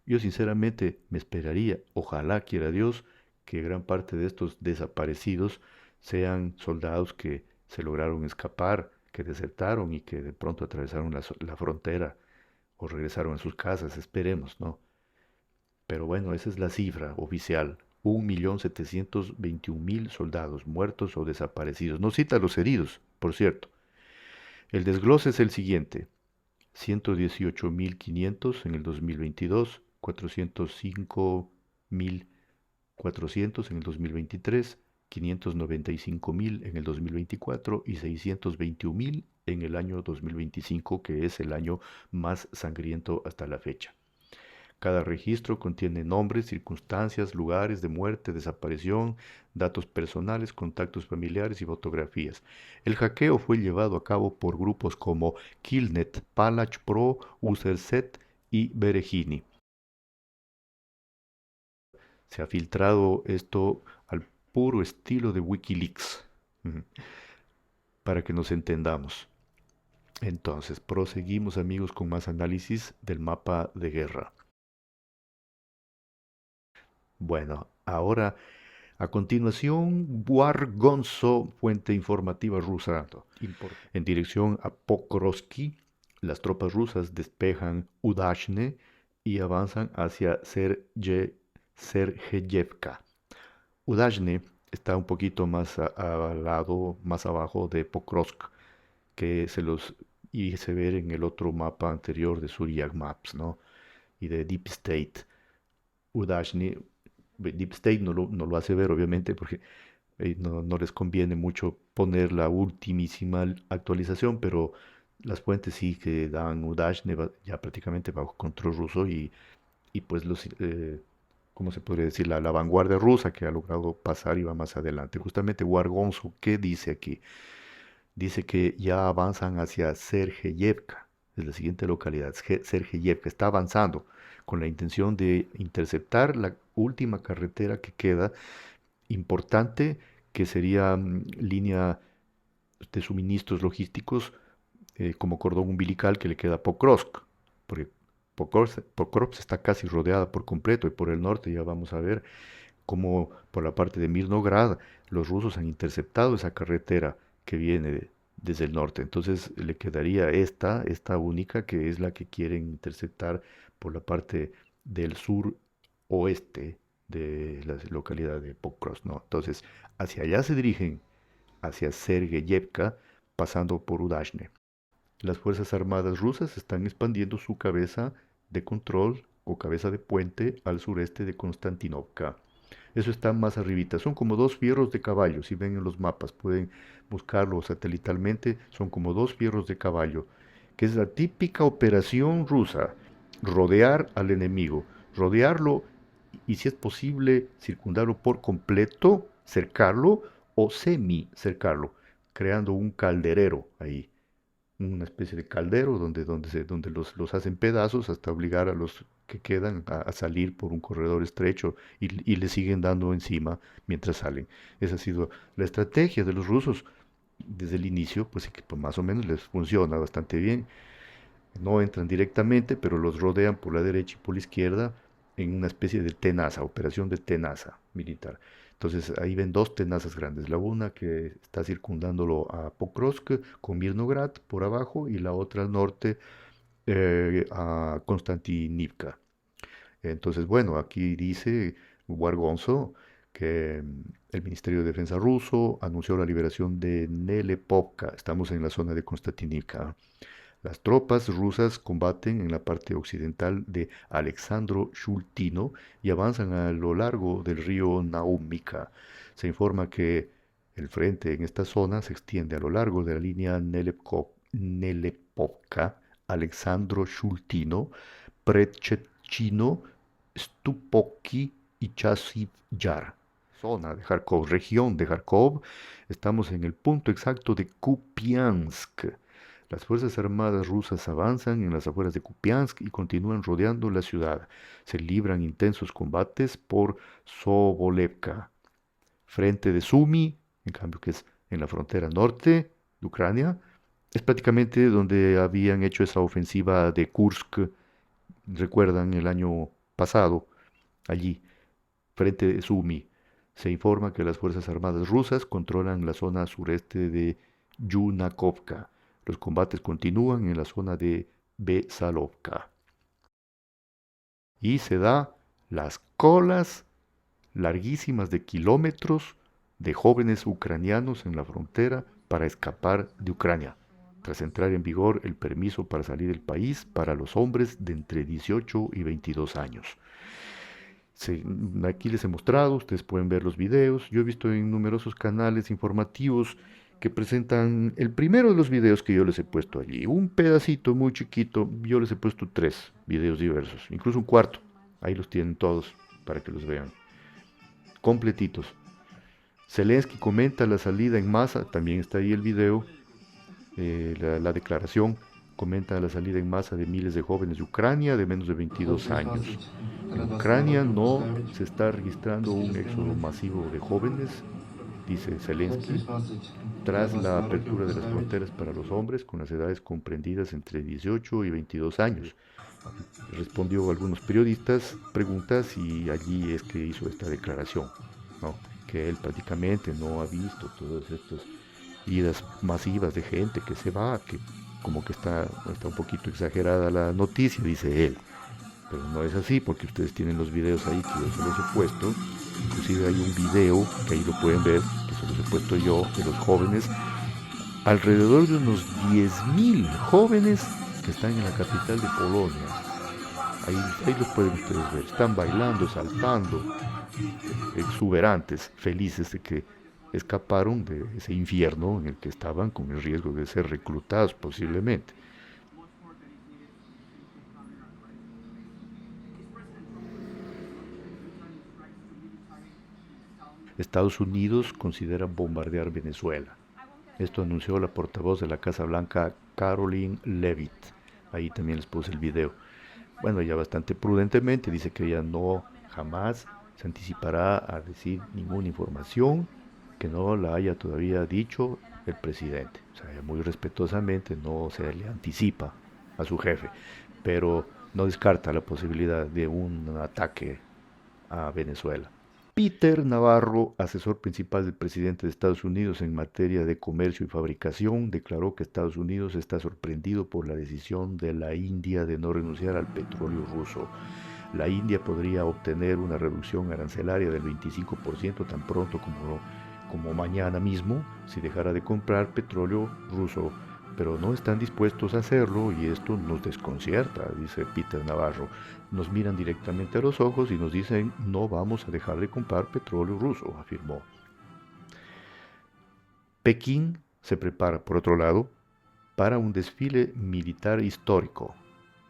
Yo sinceramente me esperaría, ojalá quiera Dios, que gran parte de estos desaparecidos sean soldados que se lograron escapar, que desertaron y que de pronto atravesaron la frontera o regresaron a sus casas, esperemos, ¿no? Pero bueno, esa es la cifra oficial, 1.721.000 soldados muertos o desaparecidos. No cita los heridos, por cierto. El desglose es el siguiente: 118.500 en el 2022, 405.400 en el 2023, 595.000 en el 2024 y 621.000 en el año 2025, que es el año más sangriento hasta la fecha. Cada registro contiene nombres, circunstancias, lugares de muerte, desaparición, datos personales, contactos familiares y fotografías. El hackeo fue llevado a cabo por grupos como Killnet, Palach Pro, Userset y Berehini. Se ha filtrado esto al puro estilo de Wikileaks, para que nos entendamos. Entonces, proseguimos, amigos, con más análisis del mapa de guerra. Bueno, ahora, a continuación, Wargonzo, fuente informativa rusa. En dirección a Pokrovsky, las tropas rusas despejan Udashne y avanzan hacia Sergeyevka. Udashne está un poquito más al lado, más abajo de Pokrovsk, que y se ve en el otro mapa anterior de Suryak Maps, ¿no? Y de Deep State. Udashne, Deep State no lo hace ver, obviamente, porque no les conviene mucho poner la ultimísima actualización, pero las fuentes sí que dan Udashne ya prácticamente bajo control ruso y pues ¿cómo se podría decir? La vanguardia rusa que ha logrado pasar y va más adelante. Justamente Wargonzo, ¿qué dice aquí? Dice que ya avanzan hacia Sergeyevka, es la siguiente localidad. Sergeyevka está avanzando con la intención de interceptar la última carretera que queda importante, que sería línea de suministros logísticos como cordón umbilical que le queda a Pokrovsk, porque Pokrovsk está casi rodeada por completo y por el norte ya vamos a ver cómo por la parte de Mirnograd los rusos han interceptado esa carretera que viene desde el norte. Entonces le quedaría esta única, que es la que quieren interceptar por la parte del sur oeste de la localidad de Pokrovsk, ¿no? Entonces, hacia allá se dirigen, hacia Sergeyevka, pasando por Udashne. Las Fuerzas Armadas rusas están expandiendo su cabeza de control o cabeza de puente al sureste de Konstantinovka. Eso está más arribita. Son como dos fierros de caballo. Si ven en los mapas, pueden buscarlo satelitalmente. Son como dos fierros de caballo, que es la típica operación rusa. Rodear al enemigo. Rodearlo y, si es posible, circundarlo por completo, cercarlo o semi-cercarlo, creando un calderero ahí. Una especie de caldero donde los hacen pedazos hasta obligar a los que quedan a salir por un corredor estrecho y le siguen dando encima mientras salen. Esa ha sido la estrategia de los rusos desde el inicio, pues sí que pues, más o menos les funciona bastante bien. No entran directamente, pero los rodean por la derecha y por la izquierda en una especie de tenaza, operación de tenaza militar. Entonces ahí ven dos tenazas grandes, la una que está circundándolo a Pokrovsk con Mirnograd por abajo y la otra al norte a Konstantinivka. Entonces, bueno, aquí dice Wargonzo que el Ministerio de Defensa ruso anunció la liberación de Nelepovka. Estamos en la zona de Konstantinivka. Las tropas rusas combaten en la parte occidental de Alexandro Shultino y avanzan a lo largo del río Naumika. Se informa que el frente en esta zona se extiende a lo largo de la línea Nelepovka, Alexandro Shultino, Pretchechino, Stupoki y Chasiv Yar. Zona de Kharkov, región de Kharkov. Estamos en el punto exacto de Kupiansk. Las Fuerzas Armadas rusas avanzan en las afueras de Kupiansk y continúan rodeando la ciudad. Se libran intensos combates por Sobolevka. Frente de Sumy, en cambio que es en la frontera norte de Ucrania, es prácticamente donde habían hecho esa ofensiva de Kursk, recuerdan el año pasado, allí, frente de Sumy. Se informa que las Fuerzas Armadas rusas controlan la zona sureste de Yunakovka. Los combates continúan en la zona de Besalovka. Y se da las colas larguísimas de kilómetros de jóvenes ucranianos en la frontera para escapar de Ucrania, tras entrar en vigor el permiso para salir del país para los hombres de entre 18 y 22 años. Aquí les he mostrado, ustedes pueden ver los videos. Yo he visto en numerosos canales informativos que presentan el primero de los videos que yo les he puesto allí. Un pedacito muy chiquito, yo les he puesto 3 videos diversos, incluso un cuarto. Ahí los tienen todos para que los vean, completitos. Zelensky comenta la salida en masa, también está ahí el video, la declaración. Comenta la salida en masa de miles de jóvenes de Ucrania de menos de 22 años. En Ucrania no se está registrando un éxodo masivo de jóvenes, dice Zelensky, tras la apertura de las fronteras para los hombres con las edades comprendidas entre 18 y 22 años. Respondió a algunos periodistas preguntas y allí es que hizo esta declaración, ¿no? Que él prácticamente no ha visto todas estas idas masivas de gente que se va, que como que está un poquito exagerada la noticia, dice él. Pero no es así, porque ustedes tienen los videos ahí que yo se los he puesto. Inclusive hay un video, que ahí lo pueden ver, que se los he puesto yo, de los jóvenes. Alrededor de unos 10.000 jóvenes que están en la capital de Polonia. Ahí los pueden ustedes ver. Están bailando, saltando, exuberantes, felices de que escaparon de ese infierno en el que estaban, con el riesgo de ser reclutados posiblemente. Estados Unidos considera bombardear Venezuela. Esto anunció la portavoz de la Casa Blanca, Caroline Leavitt. Ahí también les puse el video. Bueno, ya bastante prudentemente dice que ella no jamás se anticipará a decir ninguna información que no la haya todavía dicho el presidente. O sea, muy respetuosamente no se le anticipa a su jefe, pero no descarta la posibilidad de un ataque a Venezuela. Peter Navarro, asesor principal del presidente de Estados Unidos en materia de comercio y fabricación, declaró que Estados Unidos está sorprendido por la decisión de la India de no renunciar al petróleo ruso. La India podría obtener una reducción arancelaria del 25% tan pronto como mañana mismo si dejara de comprar petróleo ruso, pero no están dispuestos a hacerlo y esto nos desconcierta, dice Peter Navarro. Nos miran directamente a los ojos y nos dicen no vamos a dejar de comprar petróleo ruso, afirmó. Pekín se prepara, por otro lado, para un desfile militar histórico.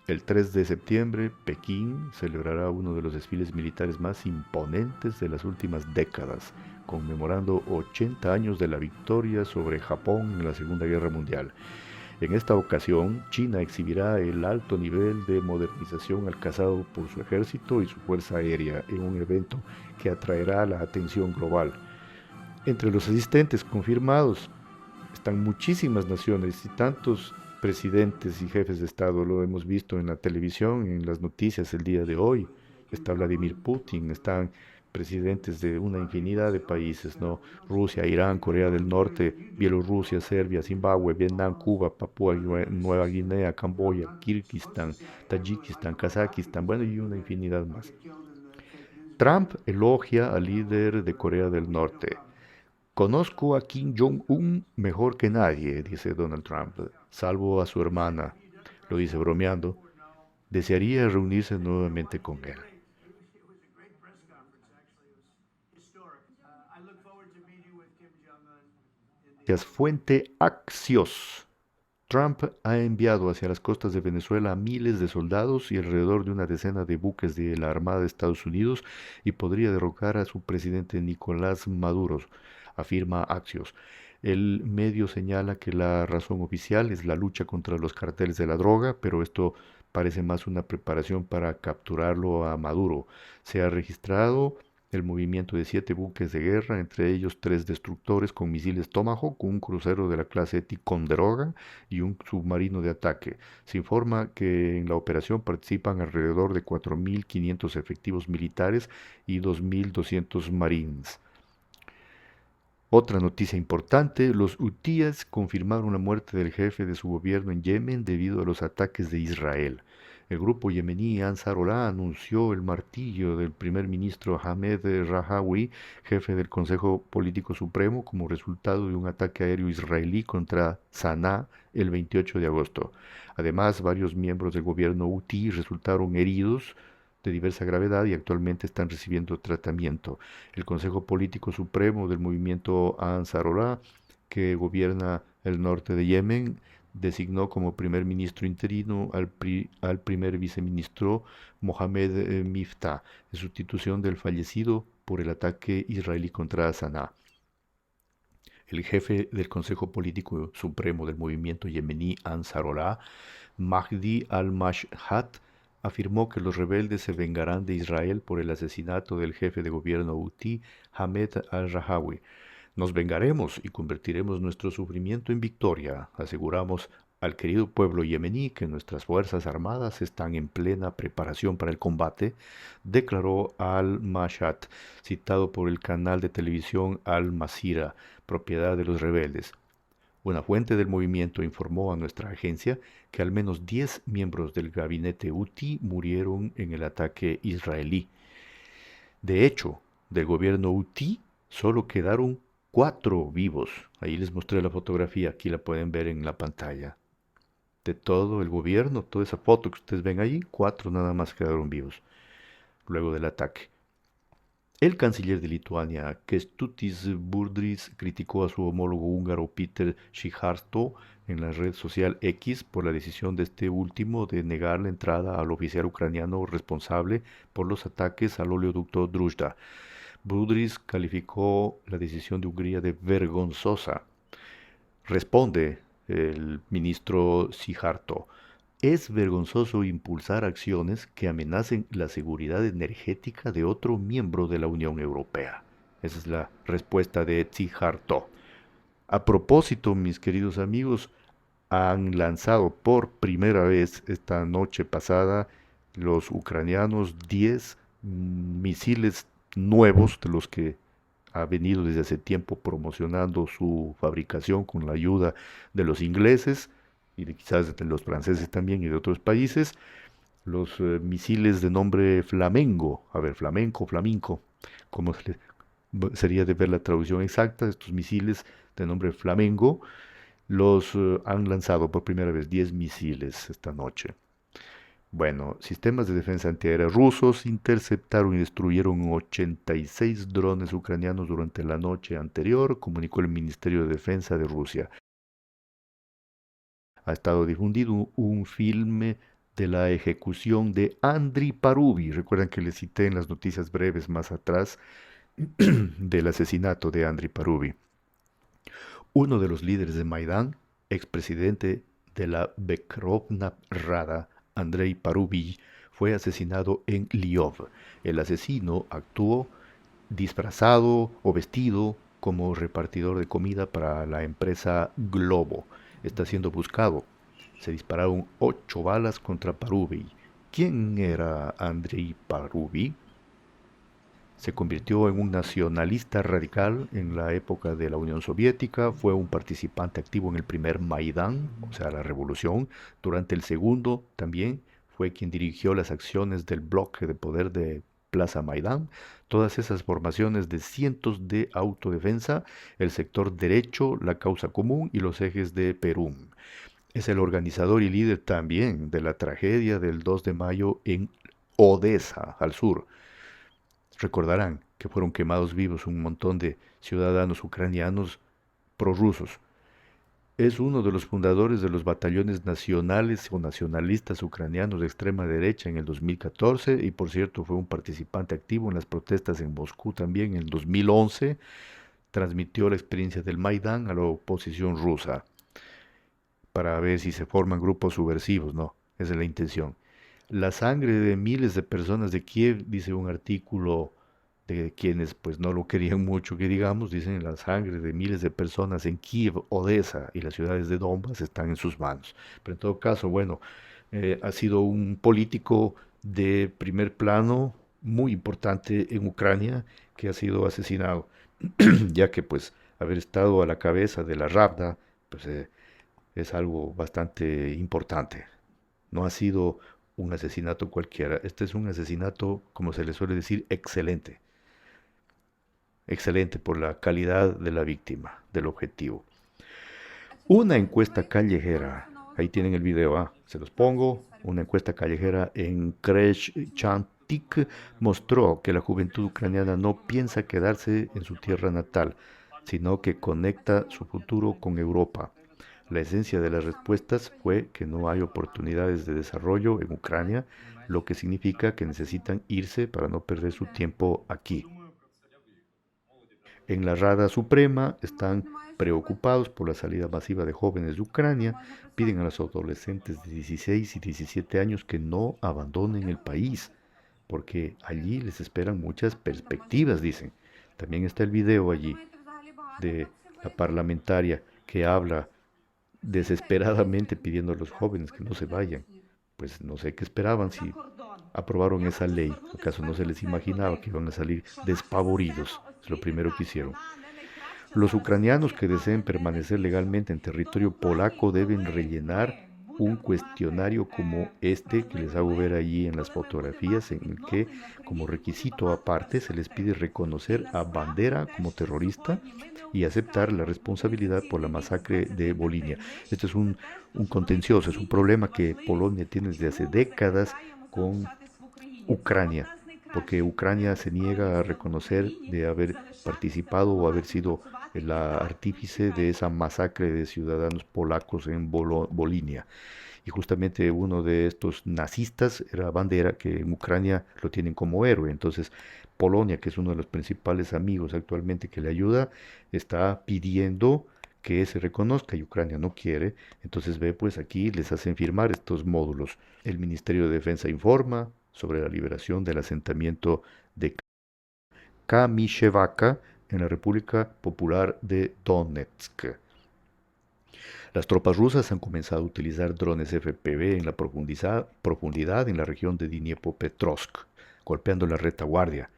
El 3 de septiembre, Pekín celebrará uno de los desfiles militares más imponentes de las últimas décadas, conmemorando 80 años de la victoria sobre Japón en la Segunda Guerra Mundial. En esta ocasión, China exhibirá el alto nivel de modernización alcanzado por su ejército y su fuerza aérea en un evento que atraerá la atención global. Entre los asistentes confirmados están muchísimas naciones y tantos presidentes y jefes de Estado. Lo hemos visto en la televisión, en las noticias el día de hoy. Está Vladimir Putin, están presidentes de una infinidad de países, ¿no? Rusia, Irán, Corea del Norte, Bielorrusia, Serbia, Zimbabue, Vietnam, Cuba, Papúa Nueva Guinea, Camboya, Kirguistán, Tayikistán, Kazajistán, bueno, y una infinidad más. Trump elogia al líder de Corea del Norte. Conozco a Kim Jong-un mejor que nadie, dice Donald Trump, salvo a su hermana. Lo dice bromeando. Desearía reunirse nuevamente con él. Fuente Axios. Trump ha enviado hacia las costas de Venezuela a miles de soldados y alrededor de una decena de buques de la Armada de Estados Unidos y podría derrocar a su presidente Nicolás Maduro, afirma Axios. El medio señala que la razón oficial es la lucha contra los carteles de la droga, pero esto parece más una preparación para capturarlo a Maduro. Se ha registrado el movimiento de 7 buques de guerra, entre ellos 3 destructores con misiles Tomahawk, un crucero de la clase Ticonderoga y un submarino de ataque. Se informa que en la operación participan alrededor de 4.500 efectivos militares y 2.200 marines. Otra noticia importante, los hutíes confirmaron la muerte del jefe de su gobierno en Yemen debido a los ataques de Israel. El grupo yemení Ansarollah anunció el martillo del primer ministro Ahmed Rajawi, jefe del Consejo Político Supremo, como resultado de un ataque aéreo israelí contra Sanaa el 28 de agosto. Además, varios miembros del gobierno hutí resultaron heridos de diversa gravedad y actualmente están recibiendo tratamiento. El Consejo Político Supremo del movimiento Ansarollah, que gobierna el norte de Yemen, designó como primer ministro interino al primer viceministro Mohamed Miftah, en sustitución del fallecido por el ataque israelí contra Sanaa. El jefe del Consejo Político Supremo del movimiento yemení Ansarollah, Mahdi al-Mashhad, afirmó que los rebeldes se vengarán de Israel por el asesinato del jefe de gobierno hutí, Ahmed al-Rajawi. Nos vengaremos y convertiremos nuestro sufrimiento en victoria, aseguramos al querido pueblo yemení que nuestras fuerzas armadas están en plena preparación para el combate, declaró al-Mashhad, citado por el canal de televisión Al-Masira, propiedad de los rebeldes. Una fuente del movimiento informó a nuestra agencia que al menos 10 miembros del gabinete hutí murieron en el ataque israelí. De hecho, del gobierno hutí solo quedaron 4 vivos. Ahí les mostré la fotografía, aquí la pueden ver en la pantalla. De todo el gobierno, toda esa foto que ustedes ven ahí, 4 nada más quedaron vivos luego del ataque. El canciller de Lituania, Kęstutis Budrys, criticó a su homólogo húngaro Peter Szijjártó en la red social X por la decisión de este último de negar la entrada al oficial ucraniano responsable por los ataques al oleoducto Druzhba. Budrys calificó la decisión de Hungría de vergonzosa. Responde el ministro Szijjártó: es vergonzoso impulsar acciones que amenacen la seguridad energética de otro miembro de la Unión Europea. Esa es la respuesta de Szijjártó. A propósito, mis queridos amigos, han lanzado por primera vez esta noche pasada los ucranianos 10 misiles nuevos, de los que ha venido desde hace tiempo promocionando su fabricación con la ayuda de los ingleses y quizás de los franceses también y de otros países, los misiles de nombre Flamengo, flamenco, como sería de ver la traducción exacta, estos misiles de nombre Flamengo, los han lanzado por primera vez 10 misiles esta noche. Bueno, sistemas de defensa antiaérea rusos interceptaron y destruyeron 86 drones ucranianos durante la noche anterior, comunicó el Ministerio de Defensa de Rusia. Ha estado difundido un filme de la ejecución de Andriy Parubi. Recuerdan que les cité en las noticias breves más atrás del asesinato de Andriy Parubi. Uno de los líderes de Maidán, expresidente de la Verkhovna Rada, Andrei Parubi, fue asesinado en Liov. El asesino actuó disfrazado o vestido como repartidor de comida para la empresa Globo. Está siendo buscado. Se dispararon 8 balas contra Parubi. ¿Quién era Andrei Parubi? Se convirtió en un nacionalista radical en la época de la Unión Soviética, fue un participante activo en el primer Maidán, o sea, la revolución. Durante el segundo también fue quien dirigió las acciones del bloque de poder de Plaza Maidán. Todas esas formaciones de cientos de autodefensa, el sector derecho, la causa común y los ejes de Perú. Es el organizador y líder también de la tragedia del 2 de mayo en Odessa, al sur. Recordarán que fueron quemados vivos un montón de ciudadanos ucranianos prorrusos. Es uno de los fundadores de los batallones nacionales o nacionalistas ucranianos de extrema derecha en el 2014 y por cierto fue un participante activo en las protestas en Moscú también en el 2011. Transmitió la experiencia del Maidán a la oposición rusa para ver si se forman grupos subversivos, ¿no? Esa es la intención. La sangre de miles de personas de Kiev, dice un artículo de quienes pues no lo querían mucho, que digamos, dicen la sangre de miles de personas en Kiev, Odessa y las ciudades de Donbass están en sus manos. Pero en todo caso, bueno, ha sido un político de primer plano muy importante en Ucrania que ha sido asesinado, ya que pues haber estado a la cabeza de la Rabda pues es algo bastante importante. No ha sido un asesinato cualquiera. Este es un asesinato, como se le suele decir, excelente. Excelente por la calidad de la víctima, del objetivo. Una encuesta callejera, ahí tienen el video, se los pongo. Una encuesta callejera en Kreshchantik mostró que la juventud ucraniana no piensa quedarse en su tierra natal, sino que conecta su futuro con Europa. La esencia de las respuestas fue que no hay oportunidades de desarrollo en Ucrania, lo que significa que necesitan irse para no perder su tiempo aquí. En la Rada Suprema están preocupados por la salida masiva de jóvenes de Ucrania, piden a los adolescentes de 16 y 17 años que no abandonen el país, porque allí les esperan muchas perspectivas, dicen. También está el video allí de la parlamentaria que habla desesperadamente pidiendo a los jóvenes que no se vayan. Pues no sé qué esperaban si aprobaron esa ley. ¿Acaso no se les imaginaba que iban a salir despavoridos? Es lo primero que hicieron. Los ucranianos que deseen permanecer legalmente en territorio polaco deben rellenar un cuestionario como este que les hago ver allí en las fotografías, en el que como requisito aparte se les pide reconocer a Bandera como terrorista y aceptar la responsabilidad por la masacre de Volhynia. Este es un contencioso, es un problema que Polonia tiene desde hace décadas con Ucrania, porque Ucrania se niega a reconocer de haber participado o haber sido el artífice de esa masacre de ciudadanos polacos en Volhynia. Y justamente uno de estos nazistas era Bandera, que en Ucrania lo tienen como héroe. Entonces, Polonia, que es uno de los principales amigos actualmente que le ayuda, está pidiendo que se reconozca y Ucrania no quiere. Entonces ve, pues aquí les hacen firmar estos módulos. El Ministerio de Defensa informa sobre la liberación del asentamiento de Kamishevaka en la República Popular de Donetsk. Las tropas rusas han comenzado a utilizar drones FPV en la profundidad en la región de Dniepropetrovsk, golpeando la retaguardia.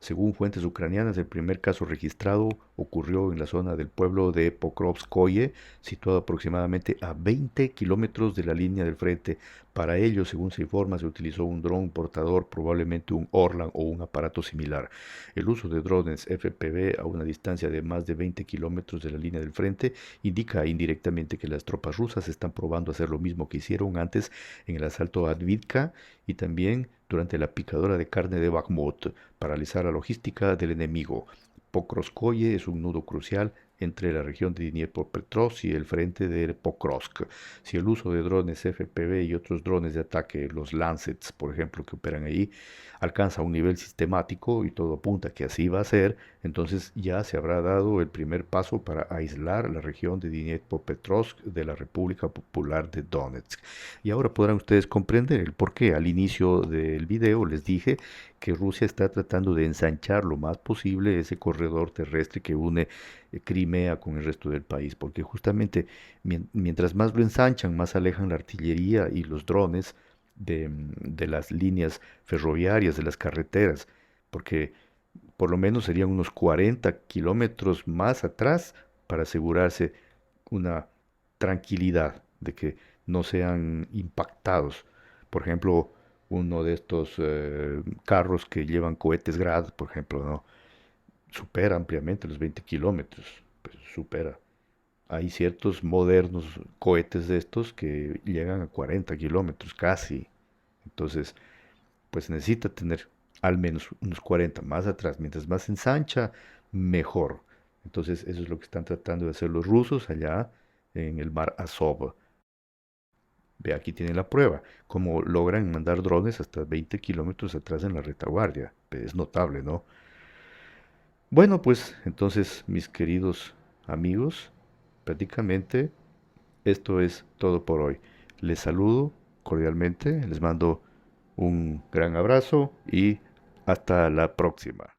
Según fuentes ucranianas, el primer caso registrado ocurrió en la zona del pueblo de Pokrovskoye, situado aproximadamente a 20 kilómetros de la línea del frente. Para ello, según se informa, se utilizó un dron portador, probablemente un Orlan o un aparato similar. El uso de drones FPV a una distancia de más de 20 kilómetros de la línea del frente indica indirectamente que las tropas rusas están probando hacer lo mismo que hicieron antes en el asalto a Avdiivka y también durante la picadora de carne de Bakhmut, paralizar la logística del enemigo. Pokrovskoye es un nudo crucial entre la región de Dniepropetrovsk y el frente de Pokrovsk. Si el uso de drones FPV y otros drones de ataque, los Lancets, por ejemplo, que operan ahí, alcanza un nivel sistemático y todo apunta que así va a ser, entonces ya se habrá dado el primer paso para aislar la región de Dniepropetrovsk de la República Popular de Donetsk. Y ahora podrán ustedes comprender el por qué al inicio del video les dije que Rusia está tratando de ensanchar lo más posible ese corredor terrestre que une Crimea con el resto del país, porque justamente mientras más lo ensanchan, más alejan la artillería y los drones de las líneas ferroviarias, de las carreteras, porque por lo menos serían unos 40 kilómetros más atrás para asegurarse una tranquilidad de que no sean impactados. Por ejemplo, uno de estos carros que llevan cohetes Grad, por ejemplo, ¿no? Supera ampliamente los 20 kilómetros, pues supera. Hay ciertos modernos cohetes de estos que llegan a 40 kilómetros casi. Entonces, pues necesita tener al menos unos 40 más atrás. Mientras más ensancha, mejor. Entonces, eso es lo que están tratando de hacer los rusos allá en el mar Azov. Ve, aquí tienen la prueba. Cómo logran mandar drones hasta 20 kilómetros atrás en la retaguardia. Es notable, ¿no? Bueno, pues entonces, mis queridos amigos, prácticamente esto es todo por hoy. Les saludo cordialmente, les mando un gran abrazo y hasta la próxima.